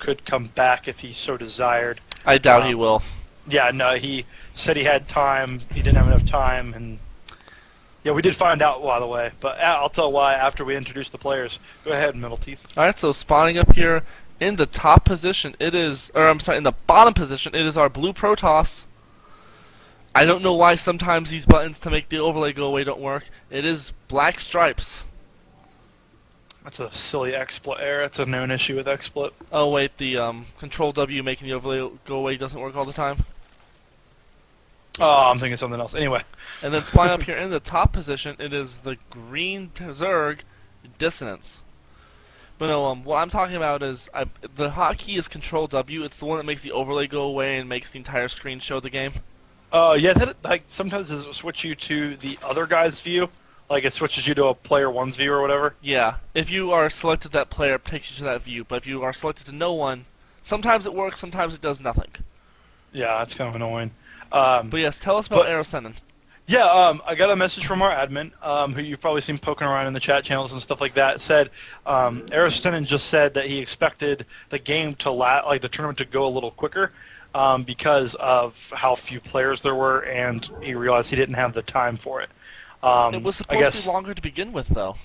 could come back if he so desired. I doubt he will. Yeah, no, he said he had time. He didn't have enough time, and yeah, we did find out, by the way. But I'll tell why after we introduce the players. Go ahead, Middle Teeth. All right, so spawning up here in the top position, in the bottom position, it is our blue Protoss. I don't know why sometimes these buttons to make the overlay go away don't work. It is BlackStripes. That's a silly XSplit error. It's a known issue with XSplit. Oh wait, the Control W making the overlay go away doesn't work all the time. Oh, I'm thinking something else. Anyway. And then spawning up here in the top position, it is the green Zerg Dissonance. But no, what I'm talking about is the hotkey is Control W. It's the one that makes the overlay go away and makes the entire screen show the game. Yeah, like sometimes does it switch you to the other guy's view? Like it switches you to a player one's view or whatever? Yeah, if you are selected that player, it takes you to that view. But if you are selected to no one, sometimes it works, sometimes it does nothing. Yeah, it's kind of annoying. But yes, tell us about Aerosenin. Yeah, I got a message from our admin, who you've probably seen poking around in the chat channels and stuff like that. Said Aerosenin just said that he expected the game to the tournament to go a little quicker. Because of how few players there were, and he realized he didn't have the time for it. It was supposed to be longer to begin with, though.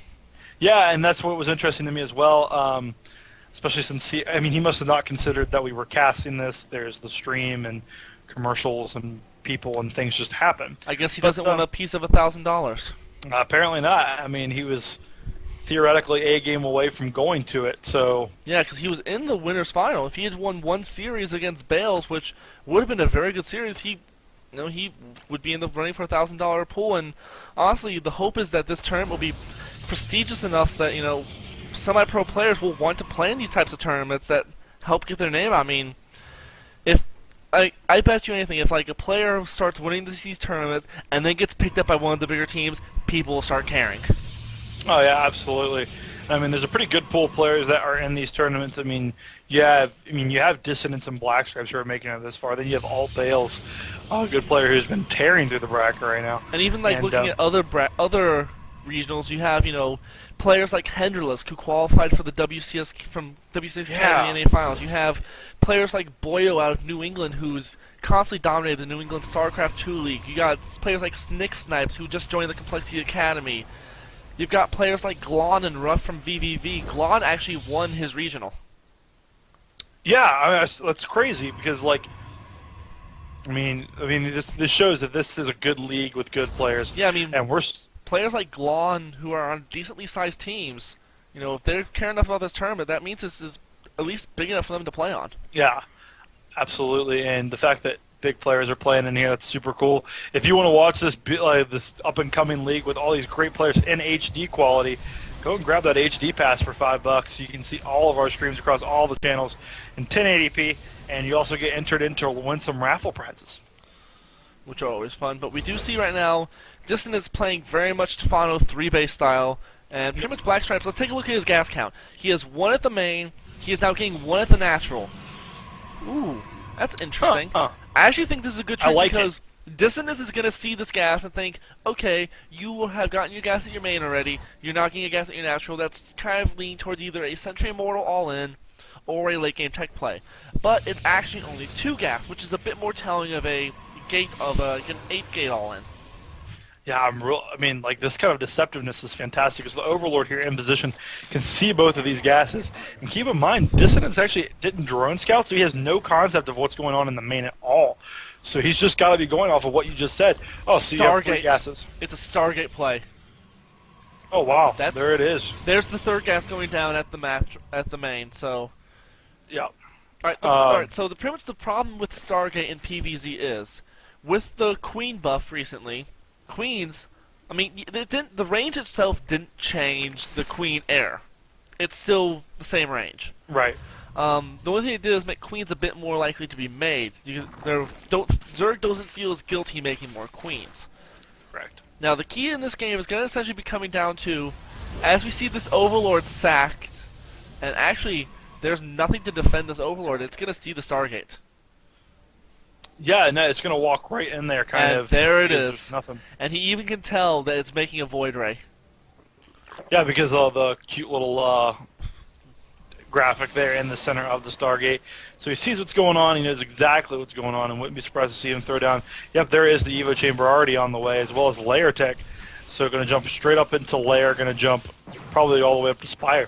Yeah, and that's what was interesting to me as well, especially since he must have not considered that we were casting this. There's the stream and commercials and people and things just happen. I guess he doesn't want a piece of $1,000. Apparently not. I mean, he was theoretically a game away from going to it, so... Yeah, because he was in the winner's final. If he had won one series against Bales, which would have been a very good series, he would be in the running for $1,000 pool, and honestly, the hope is that this tournament will be prestigious enough that, semi-pro players will want to play in these types of tournaments that help get their name. I mean, if... I bet you anything, if a player starts winning these tournaments and then gets picked up by one of the bigger teams, people will start caring. Oh yeah, absolutely. I mean, there's a pretty good pool of players that are in these tournaments. I mean, you have Dissonance and BlackStripes who are making it this far. Then you have Alt Bales, a good player who's been tearing through the bracket right now. And even looking at other regionals, you have players like Henderless who qualified for the WCS Academy NA Finals. You have players like Boyo out of New England who's constantly dominated the New England StarCraft 2 League. You got players like Snick Snipes who just joined the Complexity Academy. You've got players like Glon and Ruff from VVV. Glon actually won his regional. Yeah, that's crazy because this shows that this is a good league with good players. Yeah, and we're players like Glon who are on decently sized teams. If they care enough about this tournament, that means this is at least big enough for them to play on. Yeah, absolutely, and the fact that big players are playing in here, that's super cool. If you want to watch this up-and-coming league with all these great players in HD quality, go and grab that HD pass for $5. You can see all of our streams across all the channels in 1080p, and you also get entered in to win some raffle prizes, which are always fun. But we do see right now Dissonance playing very much Tefano 3-base style, and pretty much BlackStripes. Let's take a look at his gas count. He has 1 at the main. He is now getting 1 at the natural. Ooh, that's interesting. I actually think this is a good trick because Dissonance is going to see this gas and think, okay, you have gotten your gas at your main already, you're not getting a gas at your natural. That's kind of leaning towards either a Sentry Immortal all-in or a late-game tech play. But it's actually only 2 gas, which is a bit more telling of an 8-gate all-in. Yeah, this kind of deceptiveness is fantastic because the Overlord here in position can see both of these gases. And keep in mind, Dissonance actually didn't drone scout, so he has no concept of what's going on in the main at all. So he's just got to be going off of what you just said. Oh, so you have 3 gases. It's a Stargate play. Oh, wow. There it is. There's the 3rd gas going down at the main, so... Yeah. Alright, so pretty much the problem with Stargate in PvZ is, with the Queen buff recently... Queens, the range itself didn't change the Queen air. It's still the same range. Right. The only thing it did is make Queens a bit more likely to be made. Zerg doesn't feel as guilty making more Queens. Correct. Now, the key in this game is going to essentially be coming down to, as we see this Overlord sacked, and actually, there's nothing to defend this Overlord, it's going to see the Stargate. Yeah, no, it's going to walk right in there, kind of. There it is. Nothing. And he even can tell that it's making a Void Ray. Yeah, because of the cute little graphic there in the center of the Stargate. So he sees what's going on. He knows exactly what's going on, and wouldn't be surprised to see him throw down. Yep, there is the Evo chamber already on the way, as well as layer tech. So going to jump straight up into layer. Going to jump probably all the way up to Spire.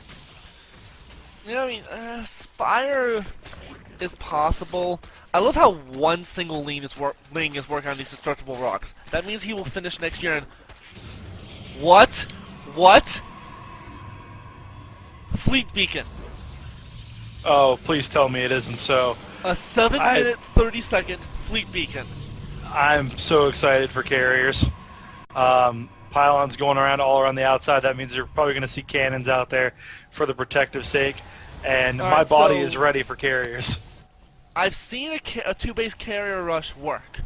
Yeah, I mean, Spire is possible. I love how one single Ling is working on these destructible rocks. That means he will finish next year in... What? What? Fleet Beacon. Oh, please tell me it isn't so. A 7-minute, 30-second Fleet Beacon. I'm so excited for carriers. Pylons going around all around the outside. That means you're probably going to see cannons out there for the protective sake. And my body is ready for carriers. I've seen a 2-base carrier rush work.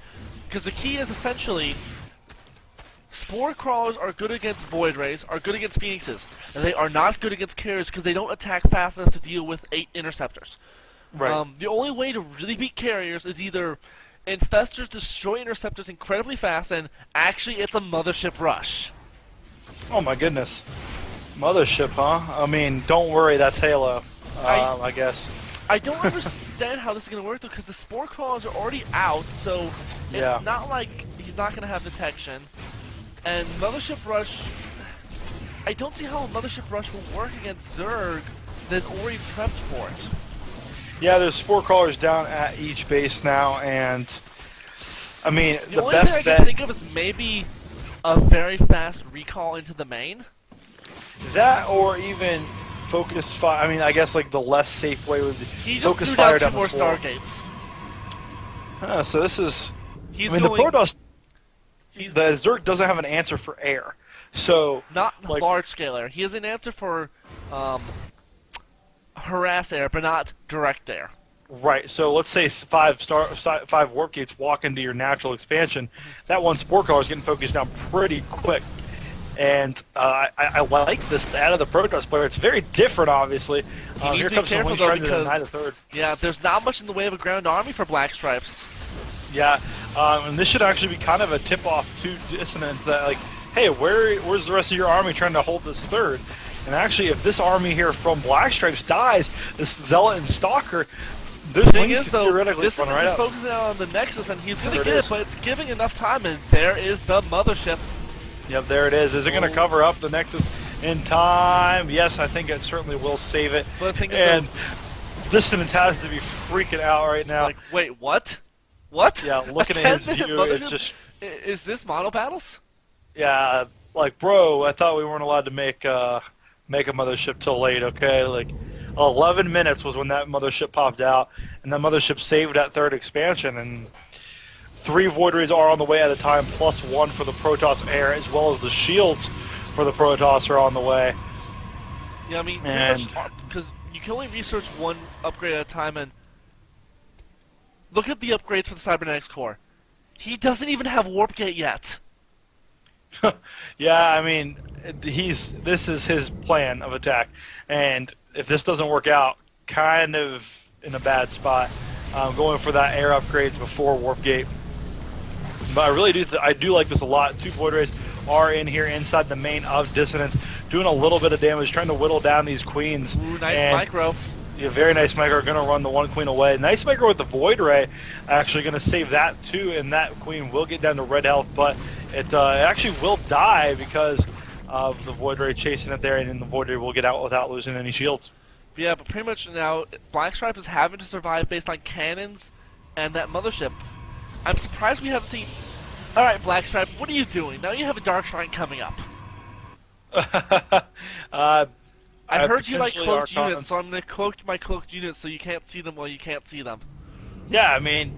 Because the key is essentially... Spore Crawlers are good against Void Rays, are good against Phoenixes. And they are not good against carriers because they don't attack fast enough to deal with 8 interceptors. Right. The only way to really beat carriers is either Infestors destroy interceptors incredibly fast, and actually it's a Mothership rush. Oh my goodness. Mothership, huh? I mean, don't worry, that's Halo. I guess. I don't understand how this is going to work, though, because the Spore Crawlers are already out, so it's not like he's not going to have detection. And Mothership Rush... I don't see how a Mothership Rush will work against Zerg that's already prepped for it. Yeah, there's 4 crawlers down at each base now, and... I mean, the the only best thing I bet... can think of is maybe a very fast recall into the main. That, or even... Focus fire. I mean, I guess like the less safe way would be focus fire down the more Stargates. So this is. He's I mean, the Protoss. The Zerg doesn't have an answer for air, so not like, large scale air. He has an answer for harass air, but not direct air. Right. So let's say 5 warp gates walk into your natural expansion. That one spore collar is getting focused down pretty quick. And I like this out of the Protoss player. It's very different, obviously. Here comes someone trying to deny the third. Yeah, there's not much in the way of a ground army for BlackStripes. Yeah, and this should actually be kind of a tip-off to Dissonance that, like, hey, where's the rest of your army trying to hold this third? And actually, if this army here from BlackStripes dies, this Zealot and Stalker, this thing is theoretically run right is up. focusing on the Nexus, and he's going to get it, but it's giving enough time, and there is the Mothership. Yep, there it is. Is it going to cover up the Nexus in time? Yes, I think it certainly will save it. But the thing and Dissonance has to be freaking out right now. Like, wait, what? What? Yeah, looking at his view, it's just... Is this mono battles? Yeah, like, bro, I thought we weren't allowed to make a Mothership till late, okay? Like, 11 minutes was when that Mothership popped out, and that Mothership saved that third expansion, and... 3 Void Rays are on the way at a time, plus 1 for the Protoss Air, as well as the shields for the Protoss are on the way. Yeah, I mean, because you can only research 1 upgrade at a time, and look at the upgrades for the Cybernetics Core. He doesn't even have Warp Gate yet. Yeah, I mean, this is his plan of attack, and if this doesn't work out, kind of in a bad spot, going for that air upgrades before Warp Gate. But I really do like this a lot. 2 Void Rays are in here inside the main of Dissonance, doing a little bit of damage, trying to whittle down these queens. Ooh, nice micro. Yeah, very nice micro. Going to run the 1 queen away. Nice micro with the Void Ray. Actually going to save that too, and that queen will get down to red health, but it actually will die because of the Void Ray chasing it there, and then the Void Ray will get out without losing any shields. Yeah, but pretty much now, BlackStripes is having to survive based on cannons and that Mothership. I'm surprised we haven't seen... Alright, BlackStripe, what are you doing? Now you have a Dark Shrine coming up. I heard you like cloaked units, so I'm going to cloak my cloaked units so you can't see them while you can't see them. Yeah, I mean,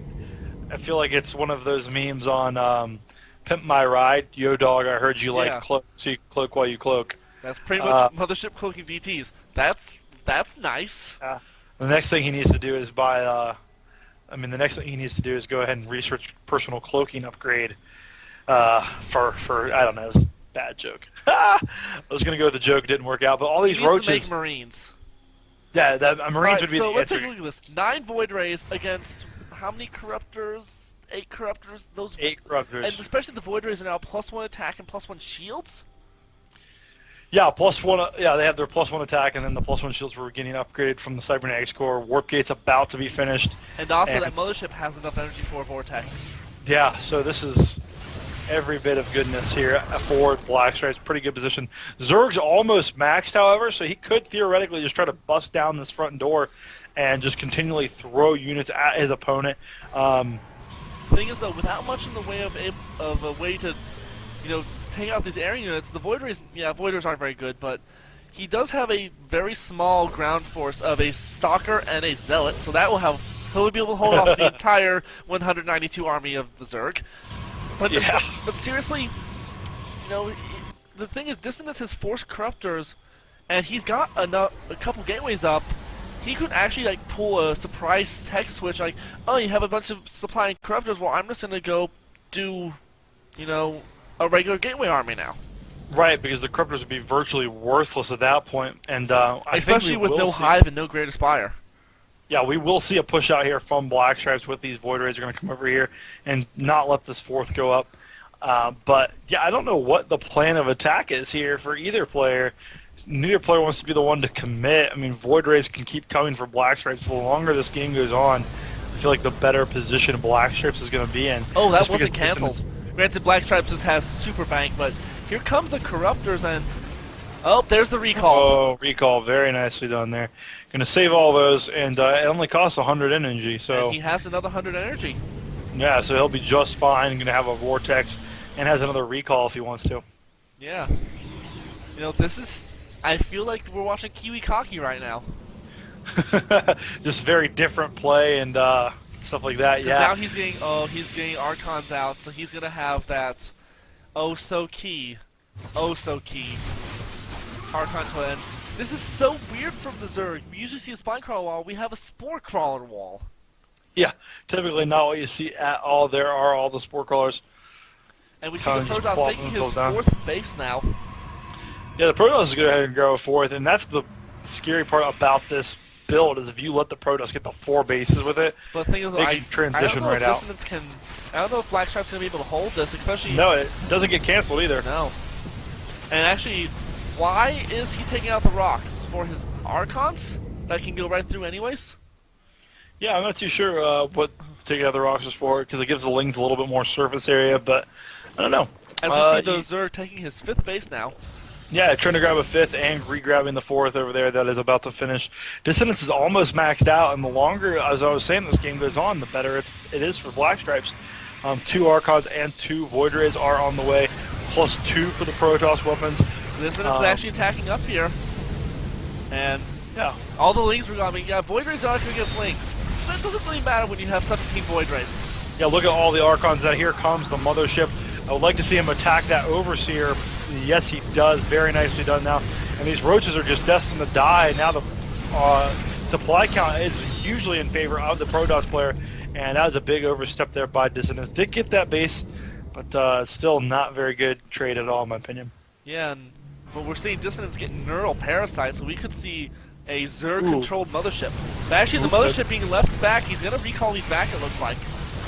I feel like it's one of those memes on Pimp My Ride. Yo, dog, I heard you like cloak, so you cloak while you cloak. That's pretty much Mothership cloaking DTs. That's nice. The next thing he needs to do is buy... the next thing he needs to do is go ahead and research personal cloaking upgrade for I don't know, it's a bad joke. I was going to go with the joke, didn't work out, but all these roaches... to make Marines. Yeah, Marines would be the answer. So let's take a look at this. 9 Void Rays against how many Corruptors? 8 Corruptors? 8 Corruptors. And especially the Void Rays are now +1 attack and +1 shields? Yeah, +1. Yeah, they have their +1 attack, and then the +1 shields were getting upgraded from the cybernetics core. Warp gate's about to be finished. And also, that mothership has enough energy for a vortex. Yeah, so this is every bit of goodness here for BlackStripes. Pretty good position. Zerg's almost maxed, however, so he could theoretically just try to bust down this front door and just continually throw units at his opponent. The thing is, though, without much in the way of a way to, take out these air units, the Void Rays, Void Rays aren't very good, but he does have a very small ground force of a Stalker and a Zealot, so that he'll be able to hold off the entire 192 army of the Zerg. But, but seriously, the thing is, Dissonance has forced Corruptors, and he's got a couple gateways up. He could actually pull a surprise tech switch, oh, you have a bunch of supplying Corruptors, well, I'm just gonna go do, a regular gateway army now. Right, because the Corruptors would be virtually worthless at that point, and especially with no Hive and no Great Aspire. Yeah, we will see a push out here from BlackStripes with these Void Rays. Are going to come over here and not let this fourth go up. But yeah, I don't know what the plan of attack is here for either player. Neither player wants to be the one to commit. I mean, Void Rays can keep coming for BlackStripes. The longer this game goes on, I feel like the better position BlackStripes is going to be in. Oh, that wasn't canceled. Granted, BlackStripes just has Super Bank, but here comes the Corruptors, and oh, there's the recall. Oh, recall. Very nicely done there. Going to save all those, and it only costs 100 energy. So and he has another 100 energy. Yeah, so he'll be just fine. Going to have a Vortex, and has another recall if he wants to. Yeah. This is... I feel like we're watching Kiwi Kaki right now. Just very different play and stuff like that. Yeah. Now he's getting Archons out, so he's going to have that so key Archon Twin. This is so weird from the Zerg. We usually see a Spine Crawler wall. We have a Spore Crawler wall. Yeah, typically not what you see at all. There are all the Spore Crawlers. And we see the Protoss taking his fourth base now. Yeah, the Protoss is going to go ahead and go fourth, and that's the scary part about this build, is if you let the Protoss get the 4 bases with it, but the thing is, they can transition right out. I don't know if BlackStripes going to be able to hold this, especially... No, it doesn't get canceled either. No. And actually... Why is he taking out the rocks? For his Archons? That can go right through anyways? Yeah, I'm not too sure what taking out the rocks is for, because it gives the Lings a little bit more surface area, but I don't know. And we see the Zerg taking his 5th base now. Yeah, trying to grab a 5th and re-grabbing the 4th over there that is about to finish. Dissonance is almost maxed out, and the longer, as I was saying, this game goes on, the better it is for BlackStripes. 2 Archons and 2 Void Rays are on the way, +2 for the Protoss weapons. Dissonance is actually attacking up here. And, yeah, all the Lings were going. Void Rays are going against Lings. But it doesn't really matter when you have 17 Void Rays. Yeah, look at all the Archons. That here comes the Mothership. I would like to see him attack that Overseer. Yes, he does. Very nicely done now. And these Roaches are just destined to die. Now the supply count is hugely in favor of the Protoss player. And that was a big overstep there by Dissonance. Did get that base, but still not very good trade at all, in my opinion. Yeah, but we're seeing Dissonance get Neural Parasites, so we could see a Zerg-controlled Mothership. But actually, the Mothership being left back, he's going to recall these back, it looks like.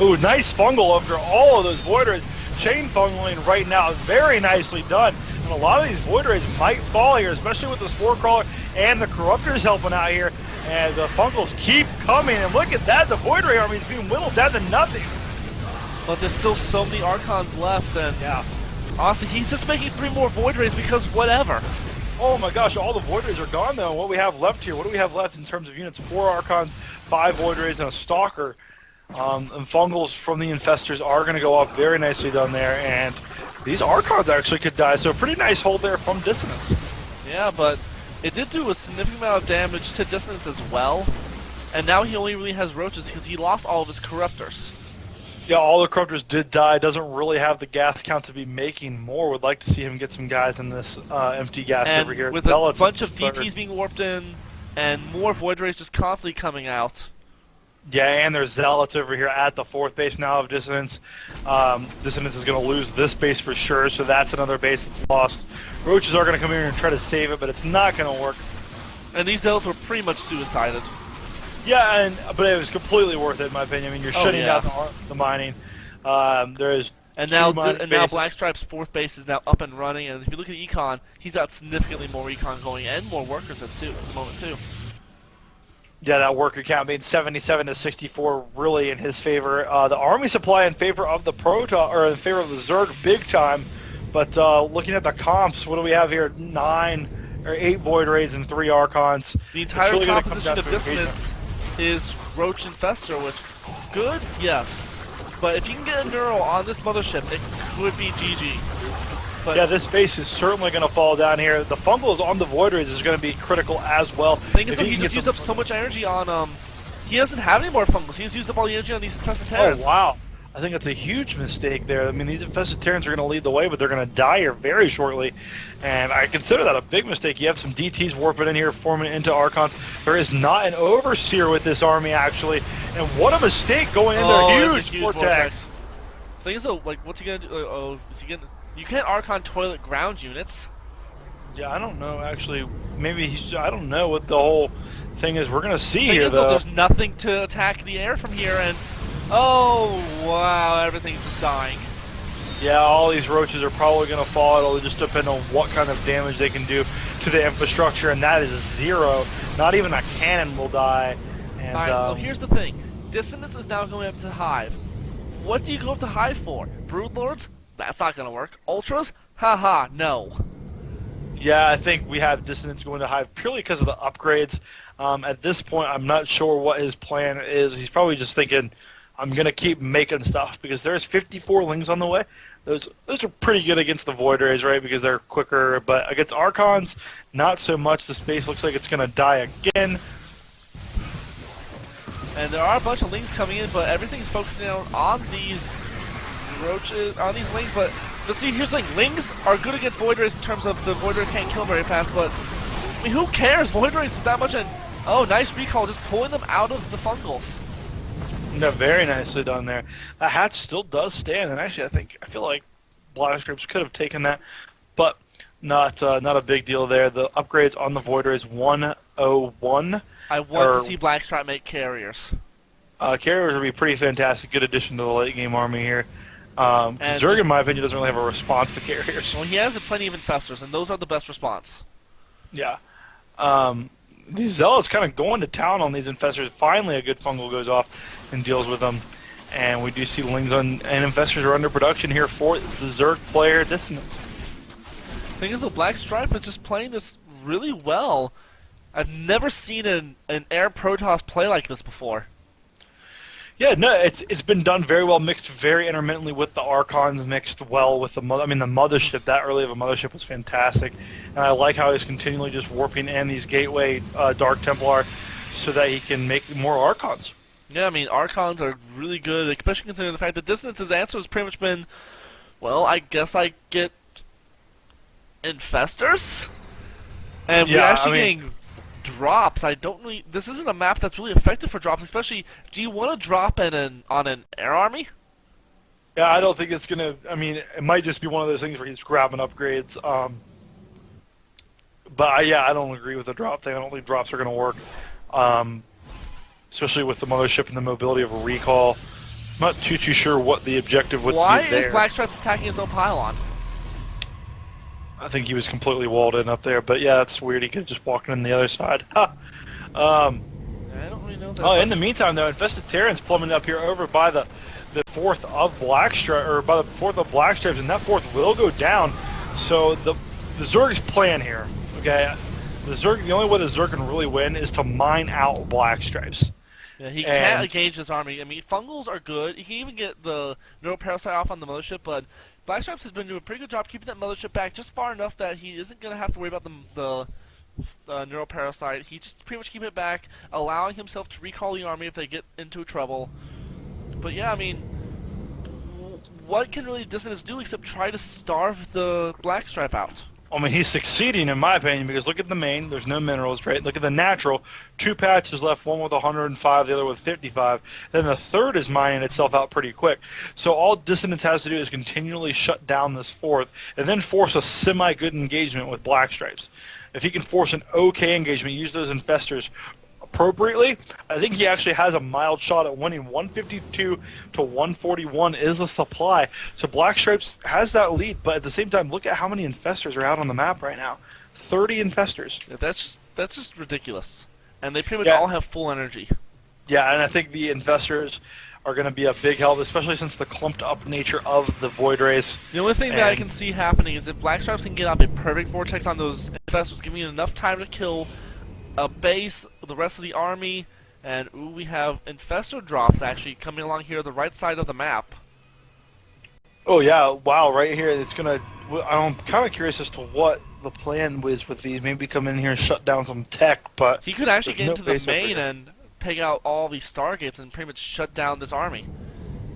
Ooh, nice fungal after all of those Void Rays. Chain fungaling right now, very nicely done. And a lot of these Void Rays might fall here, especially with the Spore Crawler and the Corruptors helping out here. And the fungals keep coming, and look at that, the Void Ray army is being whittled down to nothing. But there's still so many Archons left, and yeah. Honestly, he's just making 3 more Void Rays because whatever. Oh my gosh, all the Void Rays are gone though. What we have left here, what do we have left in terms of units? 4 Archons, 5 Void Rays, and a Stalker. And fungals from the Infestors are going to go off, very nicely done there, and these Archons actually could die, so a pretty nice hold there from Dissonance. Yeah, but it did do a significant amount of damage to Dissonance as well, and now he only really has Roaches because he lost all of his Corruptors. Yeah, all the Corruptors did die. Doesn't really have the gas count to be making more. Would like to see him get some guys in this empty gas and over here. With a bunch of DTs being warped in and more Void Rays just constantly coming out. Yeah, and there's Zealots over here at the 4th base now of Dissonance. Dissonance is going to lose this base for sure, so that's another base that's lost. Roaches are going to come here and try to save it, but it's not going to work. And these Zealots were pretty much suicided. Yeah, but it was completely worth it, in my opinion. I mean, you're shutting down the mining. There is And now, Two-minded bases. BlackStripes' fourth base is now up and running. And if you look at Econ, he's got significantly more Econ going and more workers at the moment too. Yeah, that worker count being 77 to 64 really in his favor. The Army supply in favor of the or in favor of the Zerg big time. But looking at the comps, what do we have here? 8 Void Rays and 3 Archons. The entire really composition of Dissonance is Roach and Fester, which good, yes. But if you can get a Neural on this mothership, it would be GG. But yeah, this base is certainly going to fall down here. The Fungals on the Void Rays is going to be critical as well. The thing is, he just used up so much energy on, he doesn't have any more Fungals. He's used up all the energy on these Infested Terrans. Oh, wow. I think that's a huge mistake there. I mean, these Infested Terrans are going to lead the way, but they're going to die here very shortly. And I consider that a big mistake. You have some DTs warping in here, forming into Archons. There is not an Overseer with this army, actually. And what a mistake going into a huge vortex. The thing is, though, like, what's he going to do? Is he going to... You can't Archon toilet ground units. Yeah, I don't know, actually. Maybe he's... I don't know what the whole thing is. We're going to see here, though. There's nothing to attack the air from here, and... Oh, wow, everything's just dying. Yeah, all these roaches are probably going to fall. It'll just depend on what kind of damage they can do to the infrastructure, and that is 0. Not even a cannon will die. And, alright, so here's the thing. Dissonance is now going up to Hive. What do you go up to Hive for? Broodlords? That's not going to work. Ultras? Haha, no. Yeah, I think we have Dissonance going to Hive purely because of the upgrades. At this point, I'm not sure what his plan is. He's probably just thinking, I'm going to keep making stuff because there's 54 Lings on the way. Those are pretty good against the Void Rays, right, because they're quicker. But against Archons, not so much. The space looks like it's going to die again. And there are a bunch of Lings coming in, but everything's focusing on these roaches, on these Lings. But see, here's the thing. Lings are good against Void Rays in terms of the Void Rays can't kill very fast, but I mean, who cares? Void Rays with that much, and oh, nice recall, just pulling them out of the Fungals. No, very nicely done there. The hatch still does stand, and actually, I feel like BlackStripes could have taken that, but not a big deal there. The upgrades on the Void Rays 101. I want to see BlackStripe make carriers. Carriers would be pretty fantastic. Good addition to the late game army here. Zerg, in my opinion, doesn't really have a response to carriers. Well, he has plenty of infestors, and those are the best response. Yeah. These Zealots kind of going to town on these infestors. Finally, a good fungal goes off and deals with them. And we do see Lings and infestors are under production here for the Zerg player Dissonance. The thing is, the BlackStripe is just playing this really well. I've never seen an Air Protoss play like this before. Yeah, no, it's been done very well, mixed very intermittently with the Archons, mixed well with the the mothership. That early of a mothership was fantastic, and I like how he's continually just warping in these Gateway Dark Templar so that he can make more Archons. Yeah, I mean, Archons are really good, especially considering the fact that Dissonance's answer has pretty much been, well, I guess I get infestors, and we're actually getting drops. I don't really. This isn't a map that's really effective for drops, especially. Do you want to drop on an air army? Yeah, I don't think it's gonna. I mean, it might just be one of those things where he's grabbing upgrades. But I don't agree with the drop thing. I don't think drops are gonna work, especially with the mothership and the mobility of a recall. I'm not too sure what the objective would be there. Why is BlackStripes attacking his own pylon? I think he was completely walled in up there, but yeah, that's weird. He could have just walked in the other side. I don't really know that. Oh, in the meantime, though, Infested Terrans plummeted up here over by the fourth of BlackStripes, or by the fourth of BlackStripes, and that fourth will go down. So the Zerg's plan here, okay? The only way the Zerg can really win is to mine out BlackStripes. Yeah, he can't engage his army. I mean, Fungals are good. He can even get the Neuroparasite off on the mothership, but BlackStripes has been doing a pretty good job keeping that mothership back just far enough that he isn't going to have to worry about the Neuroparasite. He just pretty much keep it back, allowing himself to recall the army if they get into trouble. But yeah, I mean, what can really Dissonance do except try to starve the BlackStripe out? I mean, he's succeeding, in my opinion, because look at the main. There's no minerals, right? Look at the natural. 2 patches left, one with 105, the other with 55. Then the third is mining itself out pretty quick. So all Dissonance has to do is continually shut down this fourth and then force a semi-good engagement with BlackStripes. If he can force an okay engagement, use those infestors appropriately, I think he actually has a mild shot at winning. 152 to 141 is the supply. So BlackStripes has that lead, but at the same time, look at how many infestors are out on the map right now. 30 infestors. Yeah, that's just ridiculous. And they pretty much all have full energy. Yeah, and I think the infestors are going to be a big help, especially since the clumped up nature of the Void Rays. The only thing that I can see happening is if BlackStripes can get up a perfect vortex on those infestors, giving you enough time to kill a base, the rest of the army, and ooh, we have infestor drops actually coming along here the right side of the map. Oh yeah, wow, right here, it's going to... I'm kind of curious as to what the plan was with these. Maybe come in here and shut down some tech, but... He could actually get into the main and take out all these Stargates and pretty much shut down this army.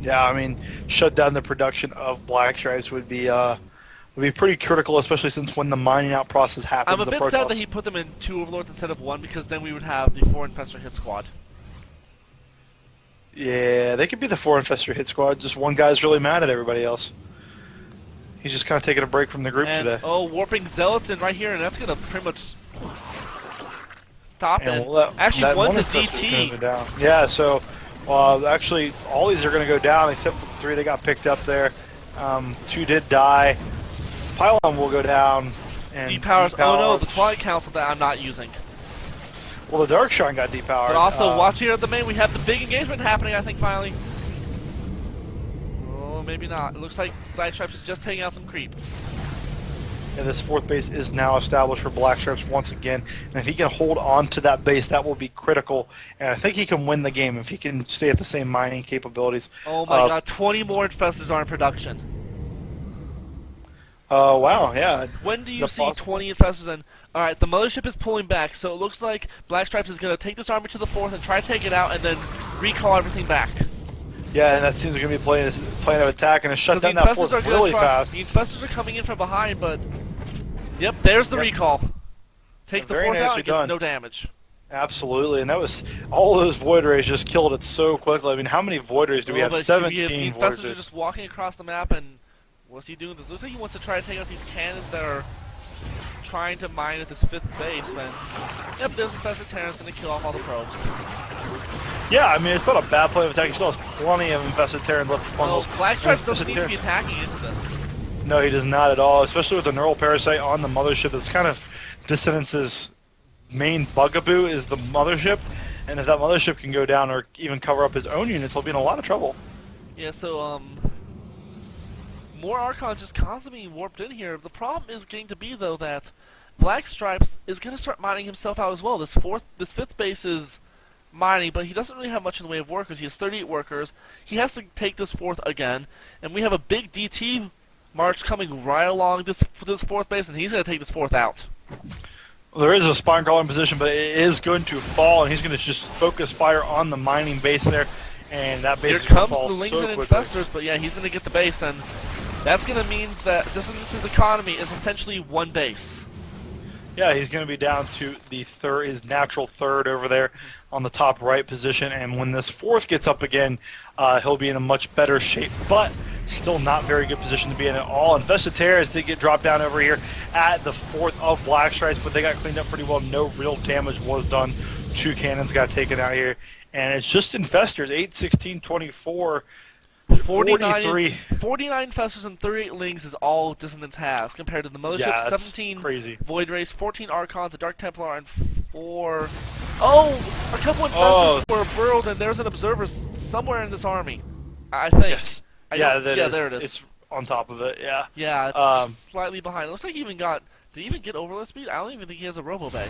Yeah, I mean, shut down the production of BlackStripes would be pretty critical, especially since when the mining out process happens. I'm a bit sad that he put them in 2 Overlords instead of 1, because then we would have the 4 Infestor hit squad. Yeah, they could be the 4 Infestor hit squad. Just one guy's really mad at everybody else. He's just kind of taking a break from the group today. Oh, warping Zealots in right here, and that's going to pretty much stop it. Actually, one's a DT. Down. Yeah, so actually all these are going to go down except for the 3 that got picked up there. 2 did die. Pylon will go down. And Depowers. Oh no, the Twilight Council that I'm not using. Well, the Darkshine got depowered. But also, watch here at the main, we have the big engagement happening, I think, finally. Oh, maybe not. It looks like BlackStripes is just taking out some creep. And this 4th base is now established for BlackStripes once again. And if he can hold on to that base, that will be critical. And I think he can win the game if he can stay at the same mining capabilities. Oh my god, 20 more infestors are in production. Wow, yeah. When do you see 20 infestors in? Alright, the mothership is pulling back, so it looks like BlackStripes is going to take this army to the 4th and try to take it out and then recall everything back. Yeah, and that seems to be playing a plan of attack and a shut down that 4th really fast. The infestors are coming in from behind, but... Yep, there's the recall. Takes the 4th out and gets no damage. Absolutely, and that was... All those Void Rays just killed it so quickly. I mean, how many Void Rays do we have? 17 The Void infestors Rays. are just walking across the map, and... What's he doing? It looks like he wants to try to take out these cannons that are trying to mine at this 5th base, when... Yep, there's Infested Terrans going to kill off all the probes. Yeah, I mean, it's not a bad play of attack. He still has plenty of Infested Terrans left to funnel. BlackStripes doesn't need to be attacking into this. No, he does not at all, especially with the Neural Parasite on the mothership. That's kind of Dissonance's main bugaboo is the mothership, and if that mothership can go down or even cover up his own units, he'll be in a lot of trouble. Yeah, so, more Archons just constantly being warped in here. The problem is going to be, though, that BlackStripes is going to start mining himself out as well. This 5th base is mining, but he doesn't really have much in the way of workers. He has 38 workers. He has to take this 4th again, and we have a big DT march coming right along this 4th base, and he's going to take this 4th out. Well, there is a spine crawling position, but it is going to fall, and he's going to just focus fire on the mining base there, and that base Here is going to comes fall the Lings so and quickly. Infestors, but yeah, he's going to get the base, and that's going to mean that Dissonance's economy is essentially 1 base. Yeah, he's going to be down to the his natural 3rd over there on the top right position, and when this 4th gets up again, he'll be in a much better shape, but still not very good position to be in at all. Infested Terrors did get dropped down over here at the 4th of BlackStripes, but they got cleaned up pretty well. No real damage was done. 2 cannons got taken out here, and it's just Infestors, 8, 16, 24, 43. 49 Infestors and 38 Lings is all Dissonance has, compared to the Mothership, 17 crazy. Void Rays, 14 Archons, a Dark Templar, and 4... Oh! A couple of Infestors were burrowed, and there's an Observer somewhere in this army, I think. Yes. Yeah, there it is. It's on top of it, yeah. Yeah, it's just slightly behind. It looks like he even got... Did he even get Overload Speed? I don't even think he has a Robo Bay.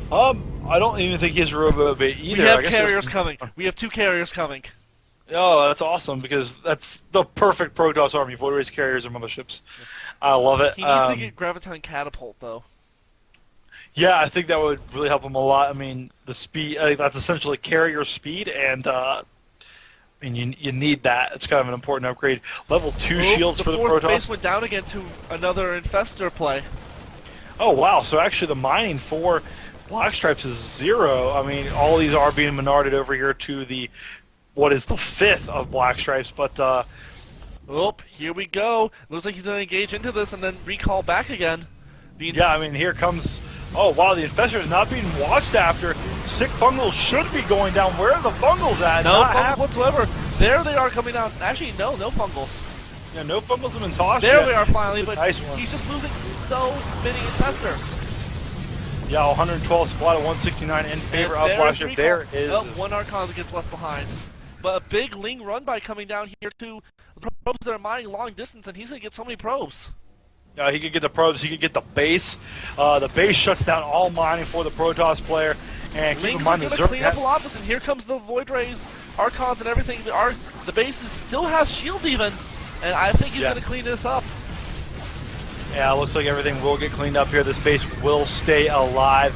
I don't even think he has a Robo Bay either. We have carriers coming. We have 2 carriers coming. Oh, that's awesome, because that's the perfect Protoss army. Void Rays, carriers, and motherships. I love it. He needs to get Graviton Catapult, though. Yeah, I think that would really help him a lot. I mean, the speed, that's essentially carrier speed, and you need that. It's kind of an important upgrade. Level 2 shields for the Protoss. The 4th base went down again to another Infestor play. Oh, wow. So actually the mining for BlackStripes is 0. I mean, all these are being menarded over here to the... what is the 5th of BlackStripes, but oh, here we go. Looks like he's going to engage into this and then recall back again. Yeah, I mean, here comes... Oh, wow, the Infestor is not being watched after. Sick Fungals should be going down. Where are the Fungals at? No Not Fungals whatsoever. There they are coming down. Actually, no Fungals. Yeah, no Fungals have been tossed There yet. we are finally, but Nice one. he's just losing so many infestors. Yeah, 112 supply to 169 in favor of BlackStripes. There is... Oh, one Archon gets left behind. But a big Ling run by coming down here to the probes that are mining long distance, and he's going to get so many probes. He could get the probes, he could get the base. The base shuts down all mining for the Protoss player. And keep in mind, going to clean up a lot of this, and here comes the Void Rays, Archons, and everything. The base still has shields even, and I think he's going to clean this up. Yeah, it looks like everything will get cleaned up here. This base will stay alive.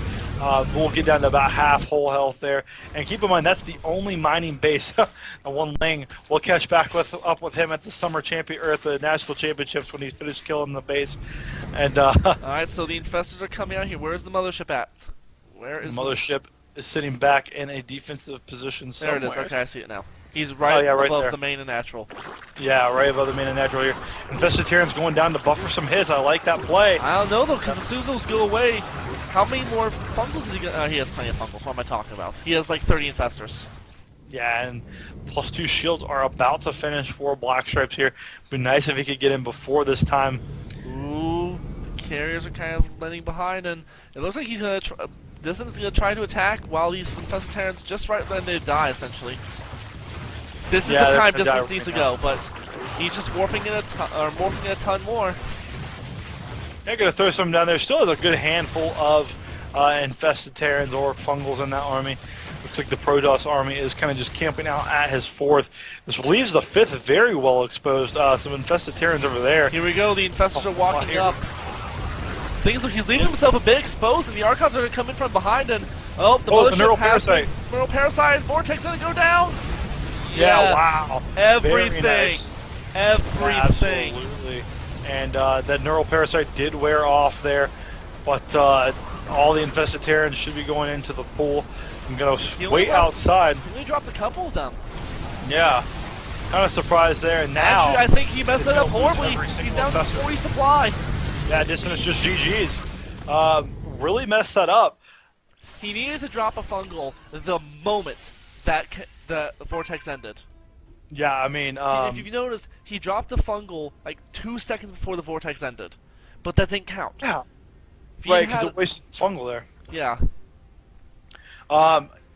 We'll get down to about half whole health there. And keep in mind, that's the only mining base. The one Ling. We'll catch back up with him at the Summer Champion or at the National Championships when he's finished killing the base. And Alright, so the infestors are coming out here. Where is the mothership at? Where is the mothership is sitting back in a defensive position somewhere. There it is. Okay, I see it now. He's right above there. The main and natural. Yeah, right above the main and natural here. Infestitarian's going down to buffer some hits. I like that play. I don't know though, because the Suzos go away. How many more Fungals is he gonna... he has plenty of Fungals. What am I talking about? He has like 30 infestors. Yeah, and +2 shields are about to finish for BlackStripes here. Be nice if he could get in before this time. Ooh, the carriers are kind of letting behind, and it looks like he's gonna Dissonance is gonna try to attack while these Infestitarians just right then they die essentially. This is the time Dissonance needs to go, but he's just warping in morphing in a ton more. They're gonna throw some down there. Still has a good handful of Infestitarians or Fungals in that army. Looks like the Protoss army is kind of just camping out at his 4th. This leaves the 5th very well exposed. Some Infestitarians over there. Here we go. The Infestors are walking up. Things like he's leaving himself a bit exposed, and the Archons are going to come in from behind. And the Neural Parasite. Neural Parasite. Vortex going to go down. Yeah, wow. Everything. Nice. Everything. Absolutely. And that Neural Parasite did wear off there, but all the Infestitarians should be going into the pool. I'm going to wait outside. He only dropped a couple of them. Yeah. Kind of surprised there. And now... Actually, I think he messed it up horribly. He's down to 40 supply. Yeah, Dissonance just GG's. Really messed that up. He needed to drop a Fungal the moment that the Vortex ended. Yeah, I mean... if you notice, he dropped the Fungal like 2 seconds before the Vortex ended. But that didn't count. Yeah. Right, because it wasted Fungal there. Yeah.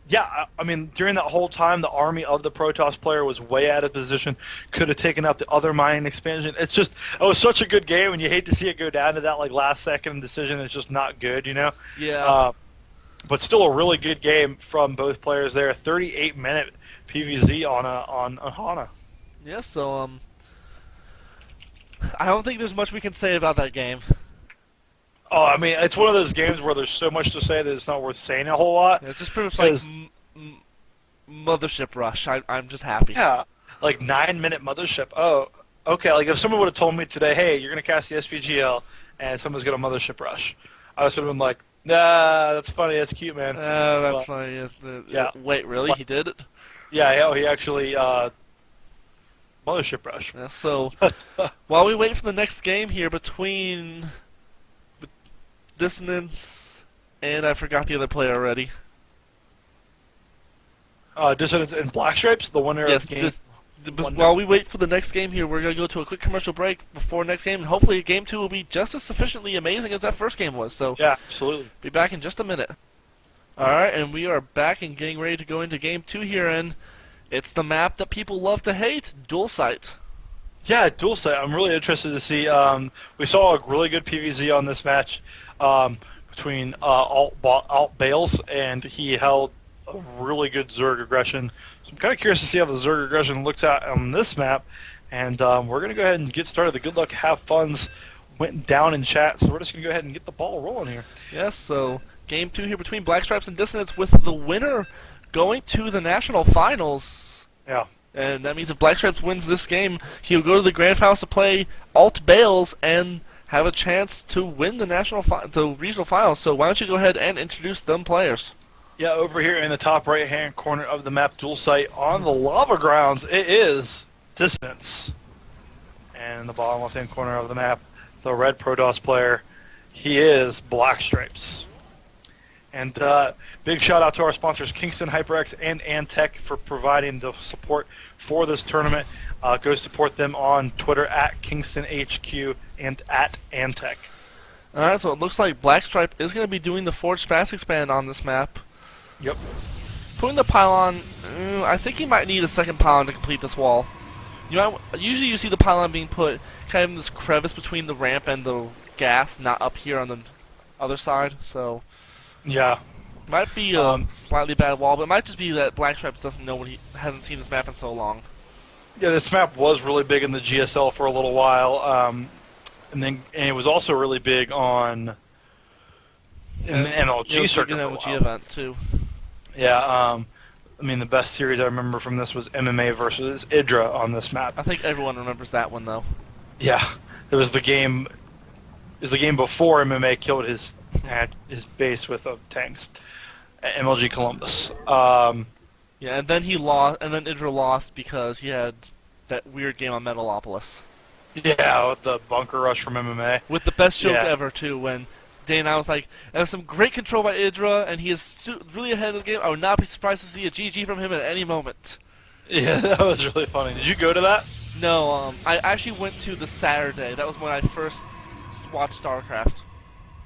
Yeah, I mean, during that whole time, the army of the Protoss player was way out of position. Could have taken out the other mining expansion. It's just, it was such a good game, and you hate to see it go down to that like last second decision. It's just not good, you know. Yeah. But still, a really good game from both players there. 38-minute PVZ on Hana. Yeah. So I don't think there's much we can say about that game. Oh, I mean, it's one of those games where there's so much to say that it's not worth saying a whole lot. Yeah, it's just pretty much like Mothership Rush. I'm just happy. Yeah, like 9-minute Mothership. Oh, okay. Like if someone would have told me today, hey, you're gonna cast the SPGL and someone's gonna Mothership Rush, I would have been like, nah, that's funny, that's cute, man. That's funny. Yeah. Wait, really? He did it? Yeah, he actually Mothership Rush. Yeah, so while we wait for the next game here between Dissonance and I forgot the other player already. Dissonance and BlackStripes, the winner of the game. While we wait for the next game here, we're going to go to a quick commercial break before next game, and hopefully game 2 will be just as sufficiently amazing as that first game was. So yeah, absolutely. Be back in just a minute. Alright, and we are back and getting ready to go into game 2 here, and it's the map that people love to hate, Dual Site. Yeah, Dual Site. I'm really interested to see. We saw a really good PvZ on this match between Alt Bales, and he held a really good Zerg aggression. So I'm kind of curious to see how the Zerg aggression looks out on this map, and we're going to go ahead and get started. The Good Luck Have Funs went down in chat, so we're just going to go ahead and get the ball rolling here. Yes, so game 2 here between BlackStripes and Dissonance, with the winner going to the National Finals. Yeah. And that means if BlackStripes wins this game, he'll go to the Grand Finals to play Alt Bales and have a chance to win the regional finals. So why don't you go ahead and introduce them players? Yeah, over here in the top right-hand corner of the map, Dual Site, on the lava grounds, it is Dissonance. And in the bottom left-hand corner of the map, the red Protoss player, he is BlackStripes. And big shout out to our sponsors, Kingston HyperX and Antec, for providing the support for this tournament. Go support them on Twitter at KingstonHQ and at Antec. Alright, so it looks like BlackStripe is going to be doing the Forged Fast Expand on this map. Yep. Putting the pylon, I think he might need a second pylon to complete this wall. Usually you see the pylon being put kind of in this crevice between the ramp and the gas, not up here on the other side, so... Yeah. Might be a slightly bad wall, but it might just be that BlackStripes doesn't know he hasn't seen this map in so long. Yeah, this map was really big in the GSL for a little while, and it was also really big on in the NLG circuit. An NLG event too. Yeah, I mean the best series I remember from this was MMA versus Idra on this map. I think everyone remembers that one though. Yeah, it was the game. It was the game before MMA killed his base with tanks. MLG Columbus. Yeah, and then he lost, and then Idra lost because he had that weird game on Metalopolis. Yeah, with the bunker rush from MMA. With the best joke ever, too, when Dana was like, "There's some great control by Idra, and he is really ahead of the game. I would not be surprised to see a GG from him at any moment." Yeah, that was really funny. Did you go to that? No, I actually went to the Saturday. That was when I first watched StarCraft.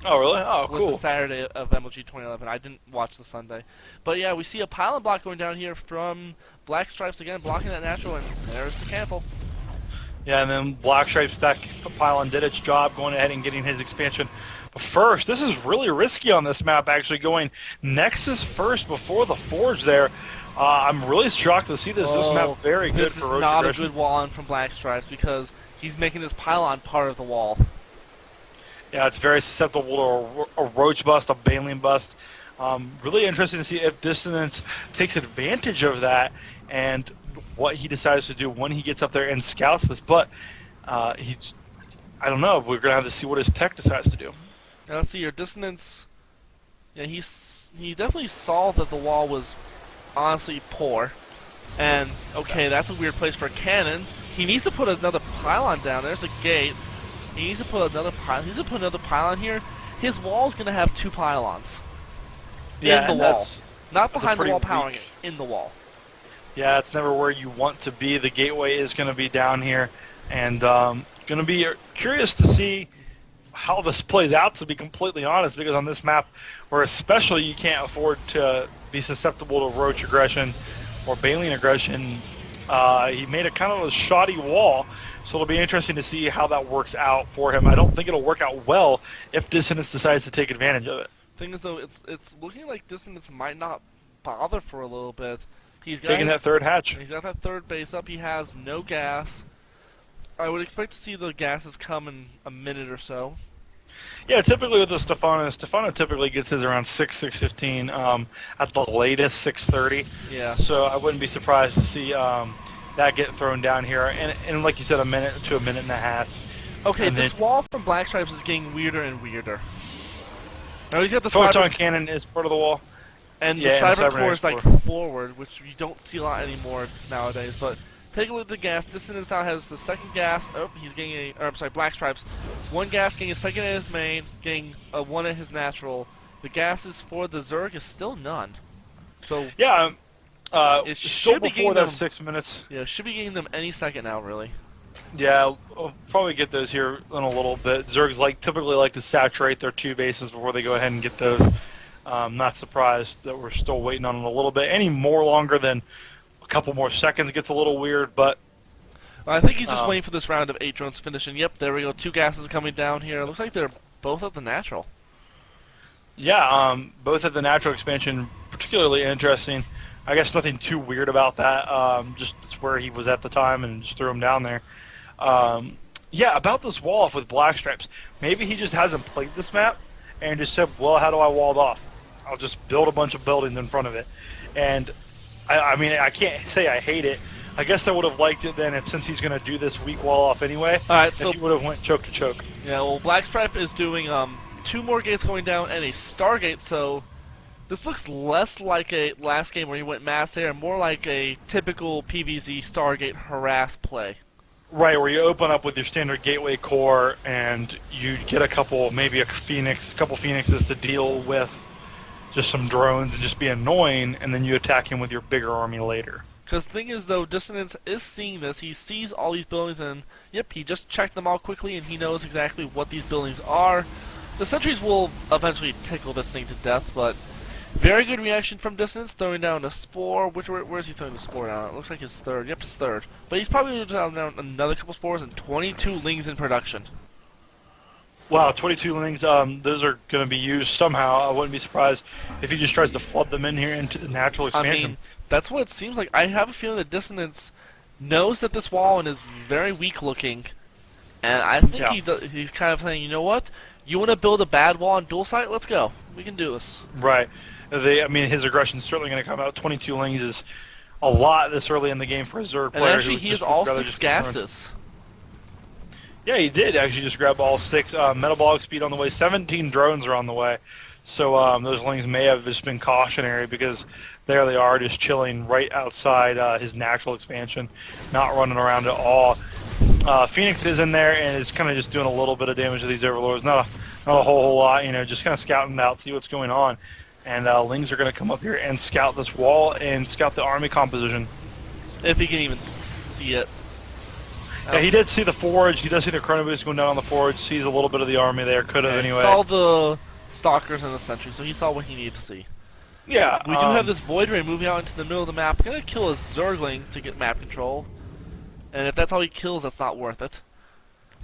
Oh, really? Oh, cool. Was the Saturday of MLG 2011. I didn't watch the Sunday. But yeah, we see a pylon block going down here from BlackStripes again, blocking that natural, and there's the cancel. Yeah, and then BlackStripes, that pylon did its job, going ahead and getting his expansion. But first, this is really risky on this map, actually, going Nexus first before the Forge there. I'm really shocked to see this. This map very good for Roach. This is not a good wall in from BlackStripes because he's making his pylon part of the wall. Yeah, it's very susceptible to a Roach bust, a Baneling bust. Really interesting to see if Dissonance takes advantage of that and what he decides to do when he gets up there and scouts this. But I don't know. We're going to have to see what his tech decides to do. Now, let's see here. Dissonance, yeah, he definitely saw that the wall was honestly poor. And, okay, that's a weird place for a cannon. He needs to put another pylon down. There's a gate. He needs to put another pylon. He needs to put another pylon here. His wall's going to have 2 pylons. Yeah, in the wall. Not behind the wall powering it. In the wall. Yeah, it's never where you want to be. The gateway is going to be down here. And going to be curious to see how this plays out, to be completely honest, because on this map, where especially you can't afford to be susceptible to Roach aggression or Baneling aggression, he made a kind of a shoddy wall. So it'll be interesting to see how that works out for him. I don't think it'll work out well if Dissonance decides to take advantage of it. Thing is, though, it's looking like Dissonance might not bother for a little bit. He's got taking that third hatch. He's got that third base up. He has no gas. I would expect to see the gases come in a minute or so. Yeah, typically with the Stefano typically gets his around 6:15, at the latest 6:30. Yeah. So I wouldn't be surprised to see that get thrown down here, and like you said, a minute to a minute and a half. Okay, this wall from BlackStripes is getting weirder and weirder. Now he's got the Photon cannon is part of the wall, and the cyber core is like forward, which you don't see a lot anymore nowadays. But take a look at the gas. Dissonance now has the second gas. Oh, he's getting BlackStripes. One gas getting a second at his main, getting a 1 at his natural. The gases for the Zerg is still none. So yeah. It still should be before that 6 minutes. Yeah, should be getting them any second now, really. Yeah, we'll probably get those here in a little bit. Zergs typically like to saturate their 2 bases before they go ahead and get those. Not surprised that we're still waiting on it a little bit. Any more longer than a couple more seconds gets a little weird, but... I think he's just waiting for this round of 8 drones to finish, and yep, there we go. 2 gases coming down here. It looks like they're both at the natural. Yeah, both at the natural expansion, particularly interesting. I guess nothing too weird about that. Just it's where he was at the time and just threw him down there. Yeah, about this wall off with BlackStripes. Maybe he just hasn't played this map and just said, well, how do I wall it off? I'll just build a bunch of buildings in front of it. And, I mean, I can't say I hate it. I guess I would have liked it then since he's going to do this weak wall off anyway. All right, so he would have went choke to choke. Yeah, well, BlackStripe is doing 2 more gates going down and a Stargate, so... This looks less like a last game where he went mass air and more like a typical PvZ Stargate harass play. Right, where you open up with your standard gateway core and you get maybe a couple phoenixes to deal with just some drones and just be annoying, and then you attack him with your bigger army later. Because the thing is, though, Dissonance is seeing this. He sees all these buildings, and yep, he just checked them all quickly, and he knows exactly what these buildings are. The sentries will eventually tickle this thing to death, but very good reaction from Dissonance, throwing down a spore. Where is he throwing the spore down? It looks like his third. Yep, his third. But he's probably going to throw down another couple spores and 22 lings in production. Wow, 22 lings, those are going to be used somehow. I wouldn't be surprised if he just tries to flood them in here into the natural expansion. I mean, that's what it seems like. I have a feeling that Dissonance knows that this wall is very weak looking, and I think he's kind of saying, you know what? You want to build a bad wall on dual site? Let's go. We can do this. Right. I mean, his aggression's certainly going to come out. 22 lings is a lot this early in the game for a Zerg player. And actually, he has all 6 gases. Yeah, he did actually just grab all 6. Metabolic speed on the way. 17 drones are on the way. So those lings may have just been cautionary because there they are just chilling right outside his natural expansion, not running around at all. Phoenix is in there and is kind of just doing a little bit of damage to these overlords. Not a whole lot, just kind of scouting out, see what's going on. And lings are going to come up here and scout this wall and scout the army composition. If he can even see it. Yeah, he did see the forge. He does see the chrono boost going down on the forge. Sees a little bit of the army there. Could have anyway. He saw the stalkers and the sentries, so he saw what he needed to see. Yeah. We do have this void ray moving out into the middle of the map. Gonna kill a Zergling to get map control. And if that's all he kills, that's not worth it.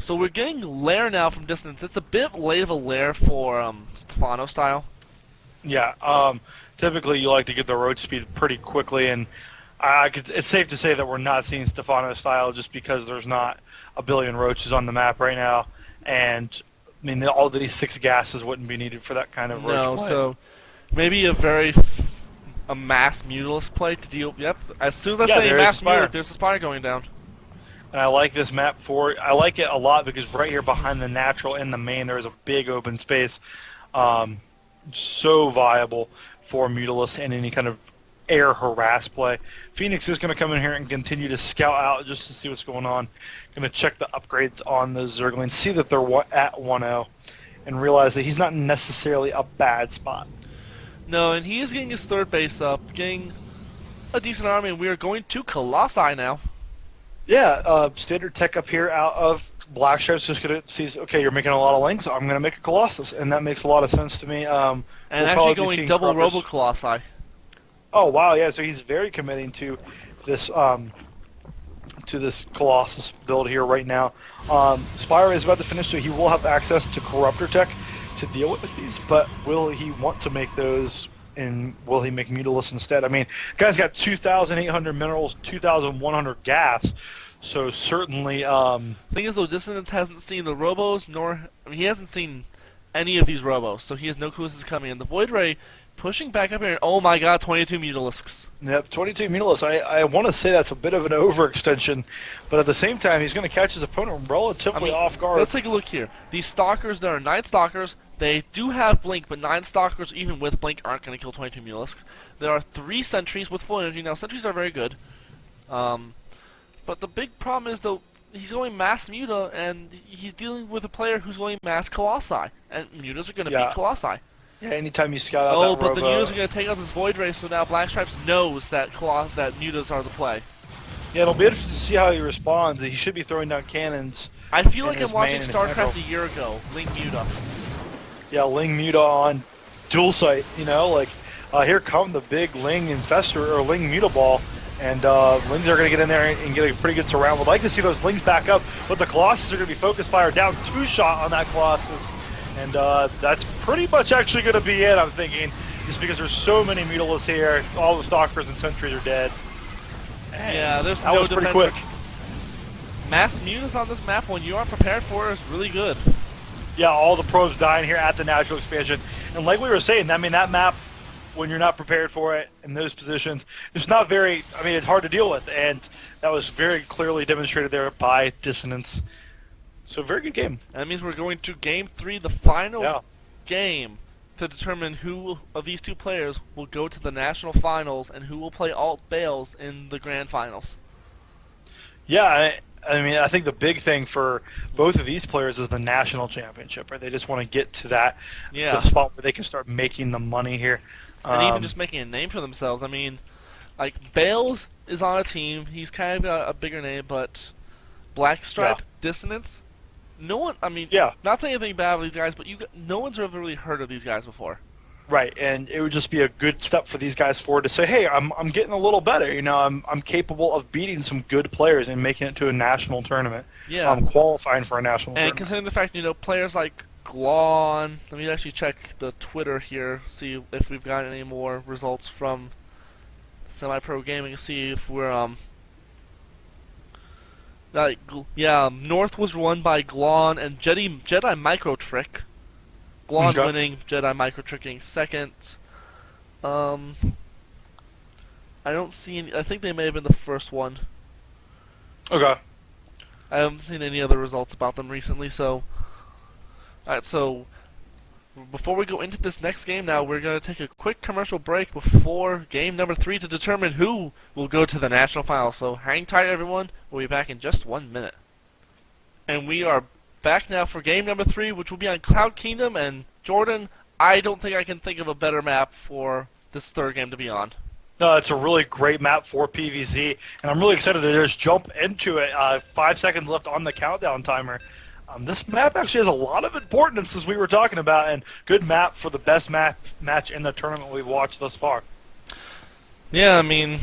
So we're getting lair now from Dissonance. It's a bit late of a lair for Stefano style. Yeah. Typically, you like to get the roach speed pretty quickly, and it's safe to say that we're not seeing Stefano style just because there's not a billion roaches on the map right now, and I mean all these 6 gases wouldn't be needed for that kind of roach play. So maybe a mass Mutalisk play to deal. Yep. As soon as I say mass Mutalisk, there's a spire going down. And I like this map I like it a lot because right here behind the natural and the main there is a big open space. So viable for Mutalisk and any kind of air harass play. Phoenix is going to come in here and continue to scout out just to see what's going on. Going to check the upgrades on those Zerglings, see that they're at 1-0, and realize that he's not necessarily a bad spot. No, and he is getting his third base up, getting a decent army, and we are going to Colossi now. Yeah, standard tech up here out of BlackStripes just going to see, okay, you're making a lot of links, I'm going to make a Colossus, and that makes a lot of sense to me. And actually going double Robo Colossi. Oh wow, yeah. So he's very committing to this Colossus build here right now. Spire is about to finish, so he will have access to Corruptor tech to deal with these. But will he want to make those? And will he make Mutalisk instead? I mean, guy's got 2,800 minerals, 2,100 gas. So certainly. Thing is, though, Dissonance hasn't seen the Robos, he hasn't seen any of these Robos, so he has no clue this is coming. And the Void Ray pushing back up here. Oh my god, 22 Mutalisks. Yep, 22 Mutalisks. I want to say that's a bit of an overextension, but at the same time, he's going to catch his opponent relatively off guard. Let's take a look here. These Stalkers, there are 9 Stalkers. They do have Blink, but 9 Stalkers, even with Blink, aren't going to kill 22 Mutalisks. There are 3 Sentries with full energy. Now, Sentries are very good. But the big problem is, though, he's going mass Muta, and he's dealing with a player who's going mass Colossi. And Mutas are going to beat Colossi. Yeah, anytime you scout out that but the Mutas are going to take out this Void Ray, so now BlackStripes knows that Mutas are the play. Yeah, it'll be interesting to see how he responds. He should be throwing down cannons. I feel like I'm watching StarCraft a year ago. Ling Muta. Yeah, Ling Muta on dual site, here come the big Ling Infestor, or Ling Muta Ball, and Lings are going to get in there and get a pretty good surround. Would like to see those Lings back up, but the Colossus are going to be focus fire down 2-shot on that Colossus. And that's pretty much actually going to be it, I'm thinking, just because there's so many Mutalisks here. All the Stalkers and Sentries are dead. And yeah, there's that no was pretty quick. Mass Mutas on this map, when you aren't prepared for it, is really good. Yeah, all the probes dying here at the natural expansion. And like we were saying, I mean, that map, when you're not prepared for it in those positions, it's not very, it's hard to deal with. And that was very clearly demonstrated there by Dissonance. So very good game. That means we're going to Game 3, the final game, to determine who of these 2 players will go to the national finals and who will play Alt Bales in the grand finals. Yeah, I mean, I think the big thing for both of these players is the national championship, right? They just want to get to that Yeah. the spot where they can start making the money here. And even just making a name for themselves. I mean, like, Bales is on a team. He's kind of got a bigger name, but BlackStripe, Yeah. Dissonance, no one, I mean, Yeah. not saying anything bad about these guys, but no one's ever really heard of these guys before. Right, and it would just be a good step for these guys forward to say, hey, I'm getting a little better. You know, I'm capable of beating some good players and making it to a national tournament. Yeah. I'm qualifying for a national And tournament. considering the fact, players like Glon, let me actually check the Twitter here, see if we've got any more results from Semi-Pro Gaming, see if we're, North was won by Glon and Jedi Micro Trick. Glon Okay. winning, Jedi Micro Tricking second. I don't see any, I think they may have been the first one. Okay. I haven't seen any other results about them recently, so... Alright, so... Before we go into this next game now, we're going to take a quick commercial break before game number 3 to determine who will go to the national final. So hang tight, everyone. We'll be back in just 1 minute. And we are back now for game number 3, which will be on Cloud Kingdom. And Jordan, I don't think I can think of a better map for this third game to be on. No, it's a really great map for PvZ, and I'm really excited to just jump into it. 5 seconds left on the countdown timer. This map actually has a lot of importance, as we were talking about, and good map for the best match in the tournament we've watched thus far. Yeah, I mean,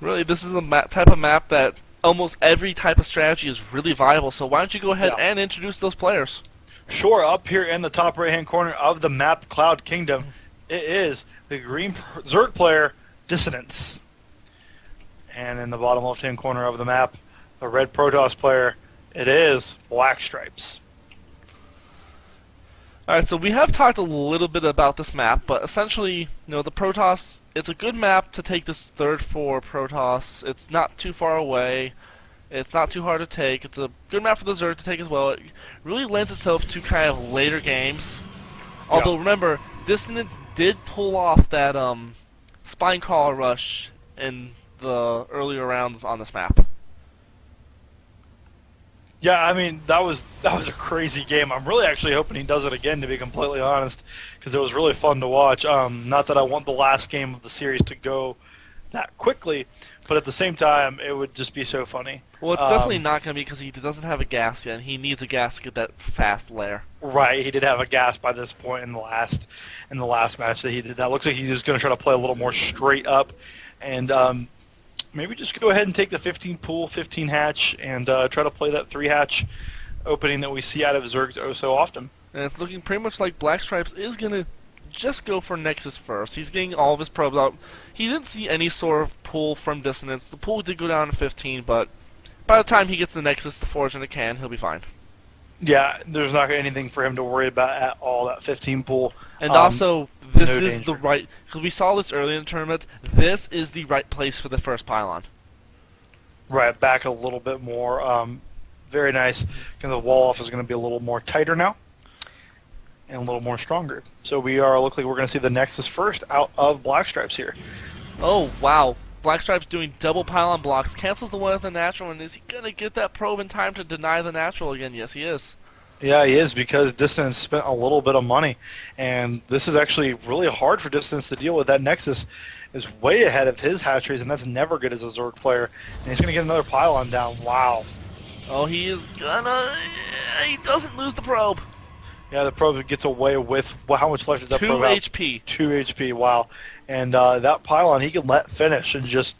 really, this is a type of map that almost every type of strategy is really viable. So why don't you go ahead and introduce those players? Sure, up here in the top right-hand corner of the map, Cloud Kingdom, it is the green Zerg player, Dissonance. And in the bottom left-hand corner of the map, the red Protoss player, it is BlackStripes. Alright, so we have talked a little bit about this map, but essentially, the Protoss, it's a good map to take this third for Protoss. It's not too far away. It's not too hard to take. It's a good map for the Zerg to take as well. It really lends itself to kind of later games. Although, remember, Dissonance did pull off that Spine Crawler rush in the earlier rounds on this map. Yeah, I mean, that was a crazy game. I'm really actually hoping he does it again, to be completely honest, because it was really fun to watch. Not that I want the last game of the series to go that quickly, but at the same time, it would just be so funny. Well, it's definitely not going to be, because he doesn't have a gas yet, and he needs a gas to get that fast lair. Right, he did have a gas by this point in the last match that he did. That looks like he's just going to try to play a little more straight up, and maybe just go ahead and take the 15 pool, 15 hatch, and try to play that 3 hatch opening that we see out of Zerg so often. And it's looking pretty much like BlackStripes is going to just go for Nexus first. He's getting all of his probes out. He didn't see any sort of pull from Dissonance. The pull did go down to 15, but by the time he gets the Nexus, the Forge, and the Can, he'll be fine. Yeah, there's not anything for him to worry about at all, that 15 pool. And also, this no is danger. the right... Because we saw this early in the tournament, this is the right place for the first pylon. Right, back a little bit more. Very nice. And the wall off is going to be a little more tighter now, and a little more stronger. So we are looking like we're going to see the Nexus first out of BlackStripes here. Oh, wow. BlackStripes doing double pylon blocks, cancels the one at the natural, and is he going to get that probe in time to deny the natural again? Yes, he is. Yeah, he is, because Dissonance spent a little bit of money, and this is actually really hard for Dissonance to deal with. That Nexus is way ahead of his hatcheries, and that's never good as a Zerg player. And he's going to get another pylon down. Wow. Oh, he is gonna... He doesn't lose the probe. Yeah, the probe gets away with... Well, how much life does that 2 probe have? HP. 2 HP, wow. And that pylon he can let finish and just...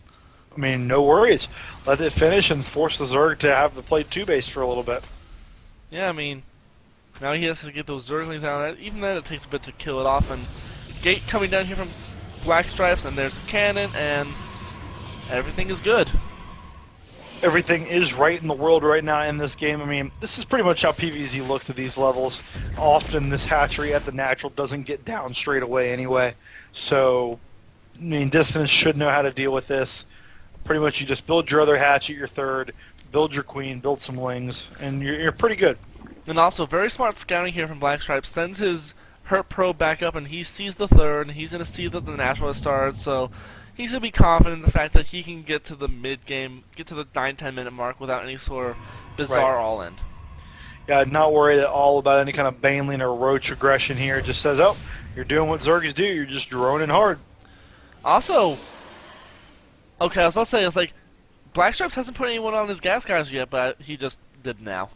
I mean, no worries. Let it finish and force the Zerg to have the play 2 base for a little bit. Yeah, I mean... Now he has to get those Zerglings out. Even then, it takes a bit to kill it off. And Gate coming down here from BlackStripes, and there's the cannon, and everything is good. Everything is right in the world right now in this game. I mean, this is pretty much how PvZ looks at these levels. Often this hatchery at the natural doesn't get down straight away anyway. So, I mean, Dissonance should know how to deal with this. Pretty much you just build your other hatch at your third, build your queen, build some lings, and you're pretty good. And also, very smart scouting here from BlackStripes. Sends his hurt probe back up, and he sees the third, and he's going to see that the natural has started, so he's going to be confident in the fact that he can get to the mid-game, get to the 9-10 minute mark without any sort of bizarre all-in. Yeah, not worried at all about any kind of Baneling or Roach aggression here. It just says, oh, you're doing what Zergers do. You're just droning hard. Also, okay, I was about to say, it's like, BlackStripes hasn't put anyone on his gas guys yet, but he just did now.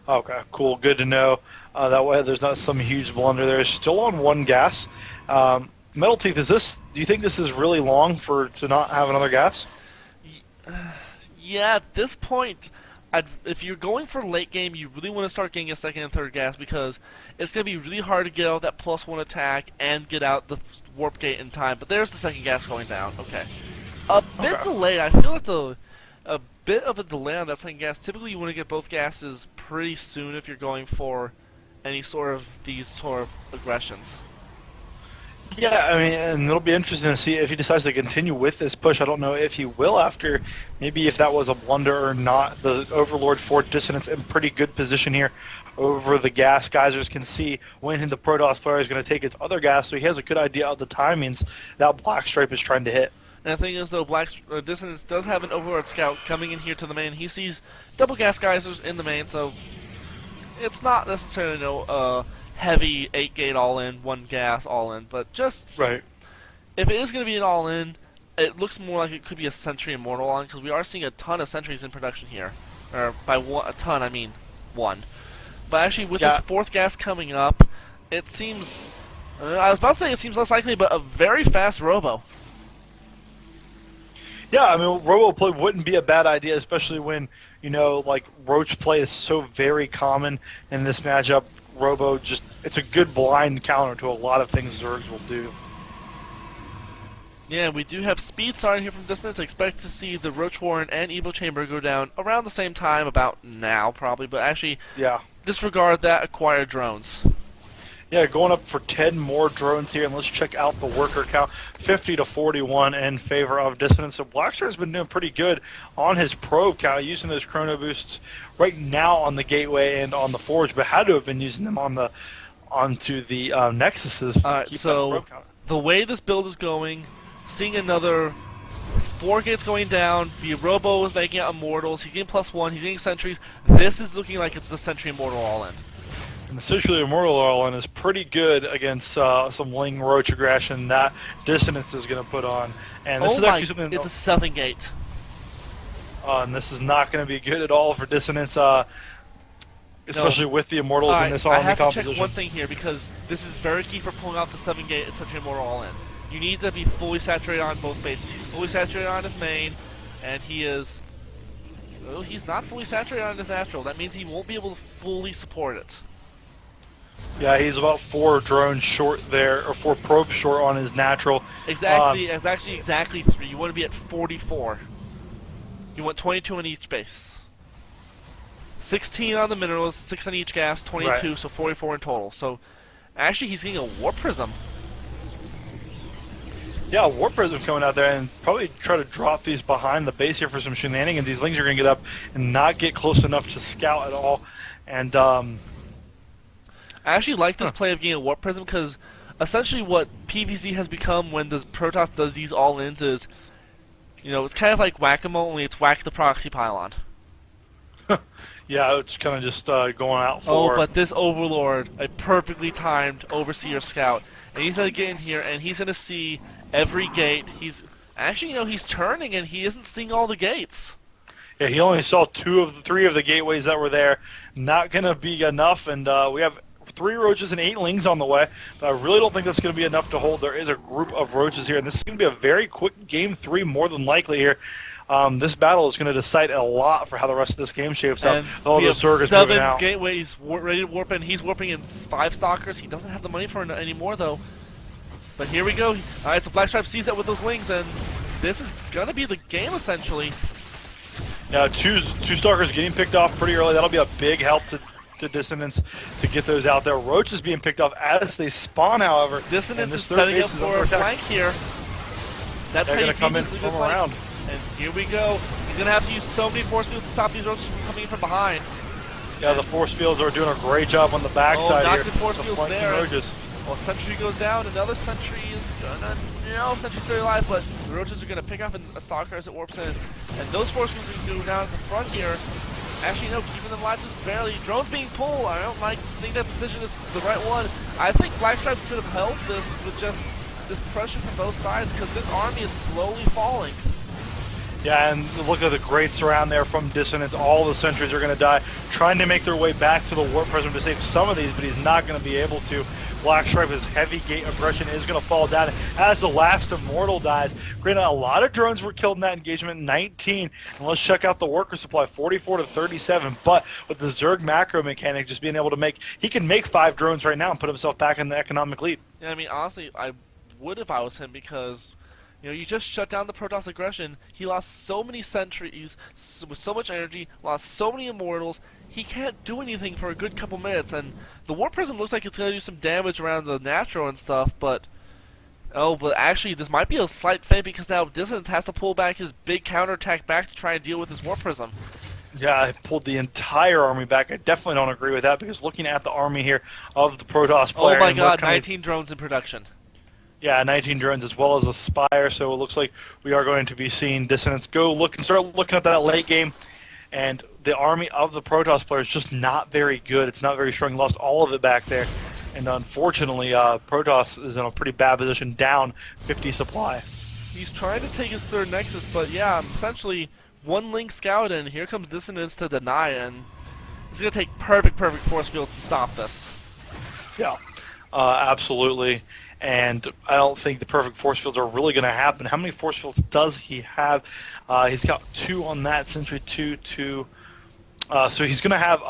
Okay, cool. Good to know. That way there's not some huge blunder there. Still on 1 gas. Metal Teeth, do you think this is really long to not have another gas? Yeah, at this point, if you're going for late game, you really want to start getting a second and third gas because it's going to be really hard to get out that +1 attack and get out the warp gate in time. But there's the second gas going down. Okay. A bit delayed. I feel it's a bit of a delay on that second gas. Typically, you want to get both gases pretty soon if you're going for any sort of these sort of aggressions. Yeah, I mean, and it'll be interesting to see if he decides to continue with this push. I don't know if he will after, maybe if that was a blunder or not. The Overlord for Dissonance in pretty good position here over the gas. Geysers can see when the Protoss player is going to take its other gas, so he has a good idea of the timings that BlackStripe is trying to hit. And the thing is, though, Dissonance does have an Overlord Scout coming in here to the main. He sees double gas geysers in the main, so it's not necessarily no heavy 8-gate all-in, 1 gas all-in, but just right. If it is going to be an all-in, it looks more like it could be a Sentry Immortal all-in, because we are seeing a ton of Sentries in production here. Or by a ton, I mean 1. But actually, with this 4th gas coming up, it seems... I was about to say it seems less likely, but a very fast Robo. Yeah, I mean, Robo play wouldn't be a bad idea, especially when, you know, like, Roach play is so very common in this matchup. Robo it's a good blind counter to a lot of things Zergs will do. Yeah, we do have speed starting here from Dissonance. I expect to see the Roach Warren and Evo Chamber go down around the same time, about now probably, but actually disregard that, acquire drones. Yeah, going up for 10 more drones here, and let's check out the worker count. 50 to 41 in favor of Dissonance. So BlackStripes has been doing pretty good on his probe count, using those chrono boosts right now on the Gateway and on the Forge, but had to have been using them onto the Nexuses to keep so that probe count. The way this build is going, seeing another 4 gates going down, the Robo is making out Immortals, he's getting +1, he's getting Sentries. This is looking like it's the Sentry Immortal all-in. And essentially, Immortal all-in is pretty good against some Ling Roach aggression that Dissonance is going to put on. And this is actually something. It's a 7-gate. And this is not going to be good at all for Dissonance, especially with the Immortals in this army composition. I have to check one thing here because this is very key for pulling off the 7-gate and Sentry Immortal all-in. You need to be fully saturated on both bases. He's fully saturated on his main, and he is. Well, he's not fully saturated on his natural. That means he won't be able to fully support it. Yeah, he's about 4 drones short there, or 4 probes short on his natural. Exactly, it's actually exactly 3. You want to be at 44. You want 22 on each base. 16 on the minerals, 6 on each gas, 22, so 44 in total. So, actually, he's getting a Warp Prism. Yeah, Warp Prism coming out there, and probably try to drop these behind the base here for some shenanigans. These Lings are going to get up and not get close enough to scout at all. And, I actually like this play of getting a Warp Prism because essentially what PvZ has become when the Protoss does these all-ins is, you know, it's kind of like Whack-A-Mole, only it's whack the proxy pylon. Yeah, it's kind of just going out for... Oh, but this Overlord, a perfectly timed Overseer Scout, and he's going to get in here and he's going to see every gate. He's actually, you know, he's turning and he isn't seeing all the gates. Yeah, he only saw 2 of the 3 of the gateways that were there. Not going to be enough, and we have 3 Roaches and 8 Lings on the way, but I really don't think that's going to be enough to hold. There is a group of Roaches here, and this is going to be a very quick game 3, more than likely here. This battle is going to decide a lot for how the rest of this game shapes up. All the Zerg 7 gateways ready to warp in. He's warping in 5 Stalkers. He doesn't have the money for it anymore, though. But here we go. All right, so BlackStripes sees that with those Lings, and this is going to be the game, essentially. Yeah, two Stalkers getting picked off pretty early. That'll be a big help to Dissonance to get those out there. Roach is being picked off as they spawn, however. Dissonance is setting up for a flank here. That's how you beat this from around. And here we go. He's going to have to use so many force fields to stop these Roaches from coming in from behind. Yeah, the force fields are doing a great job on the backside here. Knocked the force fields there. Roaches. Well, Sentry goes down. Another Sentry is going to Sentry's still alive, but the Roaches are going to pick off a Stalker as it warps in. And those force fields are going to go down at the front here. Actually, no, keeping them alive just barely. Drones being pulled. I don't think that decision is the right one. I think BlackStripes could have held this with just this pressure from both sides because this army is slowly falling. Yeah, and look at the great surround there from Dissonance. All the sentries are going to die, trying to make their way back to the Warp Prism to save some of these, but he's not going to be able to. BlackStripes' heavy gate aggression is going to fall down as the last Immortal dies. Granted, a lot of drones were killed in that engagement, 19. And let's check out the worker supply, 44 to 37. But with the Zerg macro mechanic just being able to make, he can make 5 drones right now and put himself back in the economic lead. Yeah, I mean, honestly, I would if I was him because you just shut down the Protoss aggression. He lost so many sentries with so much energy, lost so many Immortals. He can't do anything for a good couple minutes, and the Warp Prism looks like it's going to do some damage around the natural and stuff, but actually this might be a slight feint because now Dissonance has to pull back his big counterattack back to try and deal with his Warp Prism. Yeah, I pulled the entire army back. I definitely don't agree with that because looking at the army here of the Protoss player... Oh my god, 19 drones in production. Yeah, 19 drones as well as a Spire, so it looks like we are going to be seeing Dissonance start looking at that late game. And the army of the Protoss player is just not very good. It's not very strong. Lost all of it back there. And unfortunately, Protoss is in a pretty bad position, down 50 supply. He's trying to take his third Nexus, but yeah, essentially one Link Scout, and here comes Dissonance to deny, and it's going to take perfect force field to stop this. Yeah, absolutely. And I don't think the perfect force fields are really going to happen. How many force fields does he have? He's got 2 on that sentry, 2. So he's going to have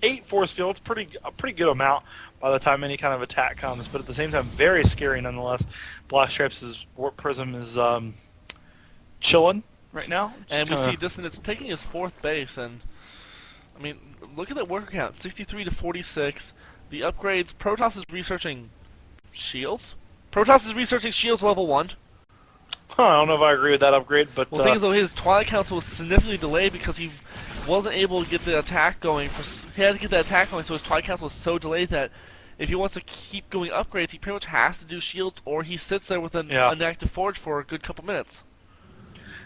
8 force fields, a pretty good amount by the time any kind of attack comes. But at the same time, very scary nonetheless. BlackStripes' Warp Prism is chilling right now. And we see Dissonance taking his 4th base, and I mean, look at that worker count, 63 to 46. The upgrades, Protoss is researching shields. Protoss is researching shields level 1. I don't know if I agree with that upgrade, but... Well, the thing is, though, his Twilight Council was significantly delayed because he wasn't able to get the attack going. He had to get that attack going, so his Twilight Council was so delayed that if he wants to keep going upgrades, he pretty much has to do shields, or he sits there with an inactive forge for a good couple minutes.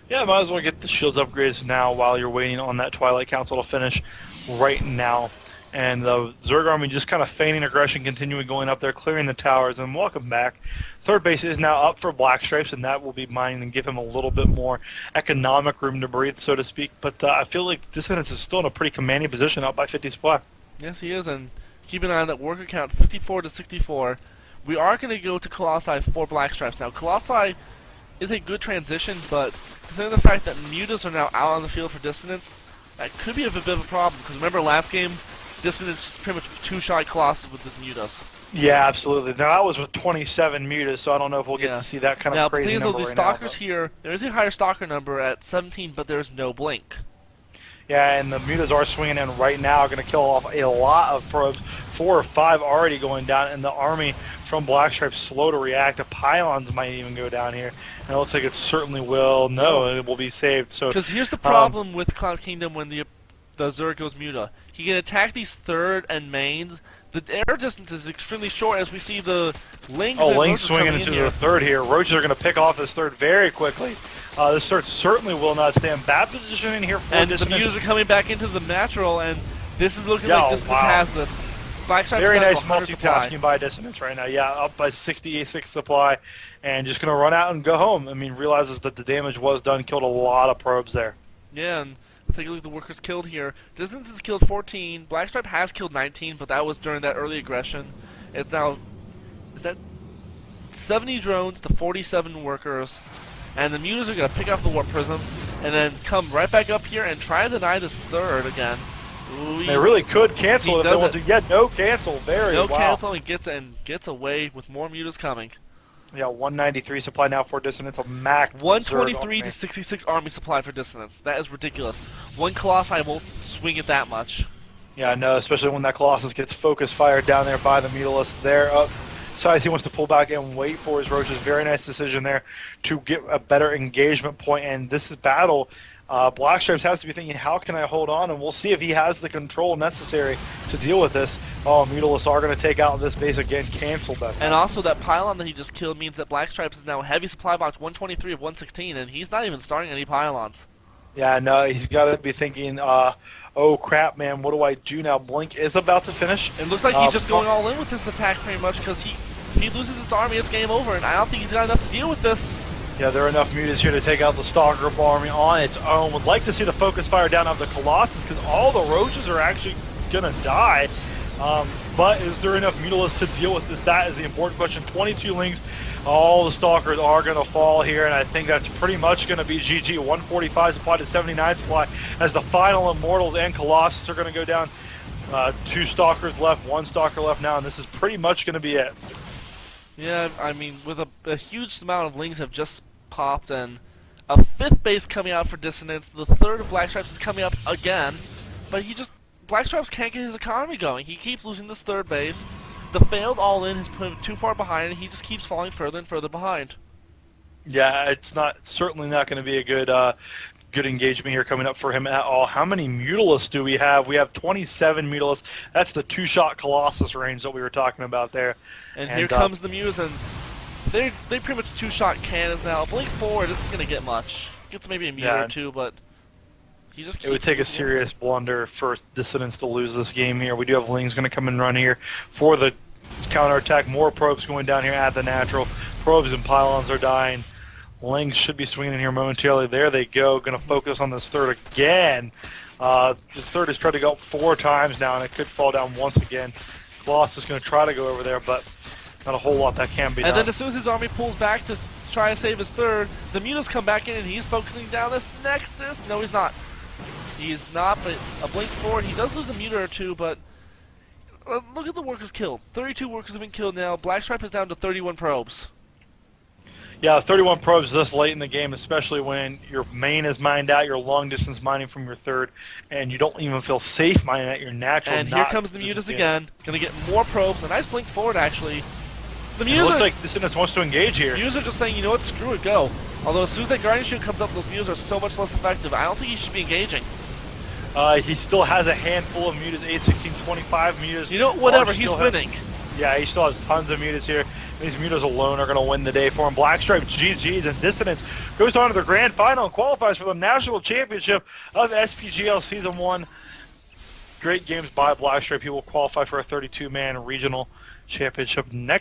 Yeah, might as well get the shields upgrades now while you're waiting on that Twilight Council to finish right now. And the Zerg army just kind of feigning aggression, continuing going up there, clearing the towers, and welcome back. Third base is now up for BlackStripes, and that will be mine and give him a little bit more economic room to breathe, so to speak. But I feel like Dissonance is still in a pretty commanding position, up by 50 supply. Yes, he is, and keep an eye on that worker count, 54 to 64. We are going to go to Colossi for BlackStripes. Now, Colossi is a good transition, but considering the fact that Mutas are now out on the field for Dissonance, that could be a bit of a problem, because remember last game, Dissonance just pretty much 2-shot Colossus with his Mutas. Yeah, absolutely. Now that was with 27 Mutas, so I don't know if we'll get to see that kind of crazy number the right Stalkers now, here, there is a higher Stalker number at 17, but there's no Blink. Yeah, and the Mutas are swinging in right now, going to kill off a lot of probes. 4 or 5 already going down, and the army from BlackStripes slow to react. The pylons might even go down here, and it looks like it certainly will. No, it will be saved. So because here's the problem with Cloud Kingdom when the Zerg goes Muta. He can attack these third and mains. The air distance is extremely short as we see the Lynx Lynx swinging into the third here. Roaches are going to pick off this third very quickly. This third certainly will not stand. Bad positioning here for Dissonance. And the Mutas are coming back into the natural, and this is looking like Dissonance has this. Very nice multitasking by Dissonance right now. Yeah, up by 66 supply, and just going to run out and go home. I mean, realizes that the damage was done, killed a lot of probes there. Yeah, and take a look at the workers killed here. Dissonance has killed 14. BlackStripe has killed 19, but that was during that early aggression. It's now, is that 70 drones to 47 workers, and the Mutas are going to pick off the Warp Prism, and then come right back up here and try to deny this third again. Ooh, they really could cancel if they want to. Yeah, no cancel. No cancel. He gets away with more Mutas coming. Yeah, 193 supply now for Dissonance. A max. 123 to 66 army supply for Dissonance. That is ridiculous. One Colossi won't swing it that much. Yeah, no, especially when that Colossus gets focus fired down there by the Mutalist. There up. Decides he wants to pull back and wait for his Roaches. Very nice decision there to get a better engagement point. And this is battle. BlackStripes has to be thinking, how can I hold on? And we'll see if he has the control necessary to deal with this. Oh, Mutalists are going to take out this base again, cancel that. And also that pylon that he just killed means that BlackStripes is now heavy supply box 123 of 116, and he's not even starting any pylons. Yeah, no, he's got to be thinking, oh crap, man, what do I do now? Blink is about to finish. It looks like he's just going all in with this attack pretty much, because if he loses his army, it's game over, and I don't think he's got enough to deal with this. Yeah, there are enough mutas here to take out the Stalker army on its own. Would like to see the focus fire down of the Colossus, because all the Roaches are actually going to die. But is there enough Mutalisks to deal with this? That is the important question. 22 Lings. All the Stalkers are going to fall here, and I think that's pretty much going to be GG. 145 supply to 79 supply as the final Immortals and Colossus are going to go down. 2 Stalkers left, 1 Stalker left now, and this is pretty much going to be it. Yeah, I mean, with a huge amount of Lings have just popped, and a 5th base coming out for Dissonance. The 3rd of BlackStripes is coming up again, but BlackStripes can't get his economy going. He keeps losing this 3rd base. The failed all-in has put him too far behind, and he just keeps falling further and further behind. Yeah, it's certainly not going to be a good engagement here coming up for him at all. How many Mutalisks do we have? We have 27 Mutalisks. That's the 2-shot Colossus range that we were talking about there. And here comes the Muse, and they pretty much 2-shot cannons now. Blink forward isn't going to get much. Gets maybe a meter or two, but he just keeps. It would take a serious blunder for Dissonance to lose this game here. We do have Lings going to come and run here for the counterattack. More probes going down here at the natural. Probes and pylons are dying. Lings should be swinging in here momentarily. There they go. Going to focus on this 3rd again. The 3rd has tried to go up 4 times now, and it could fall down once again. Colossus is going to try to go over there, but not a whole lot that can be done. And then as soon as his army pulls back to try to save his 3rd, the Mutas come back in, and he's focusing down this Nexus. No, he's not. He's not, but a blink forward. He does lose a meter or 2, but look at the workers killed. 32 workers have been killed now. BlackStripe is down to 31 probes. Yeah, 31 probes this late in the game, especially when your main is mined out, you're long distance mining from your 3rd, and you don't even feel safe mining at your natural. And here comes the Mutas again. Going to get more probes. A nice blink forward, actually. The Mutas looks like Dissonance wants to engage here. The Mutas are just saying, you know what, screw it, go. Although as soon as that Guardian Shield comes up, those Mutas are so much less effective. I don't think he should be engaging. He still has a handful of mutas, 8, 16, 25 mutas. You know, whatever, he's winning. Yeah, he still has tons of mutas here. These mutas alone are going to win the day for him. BlackStripes, GG's, and Dissonance goes on to the grand final and qualifies for the national championship of SPGL Season 1. Great games by BlackStripe. He will qualify for a 32-man regional championship next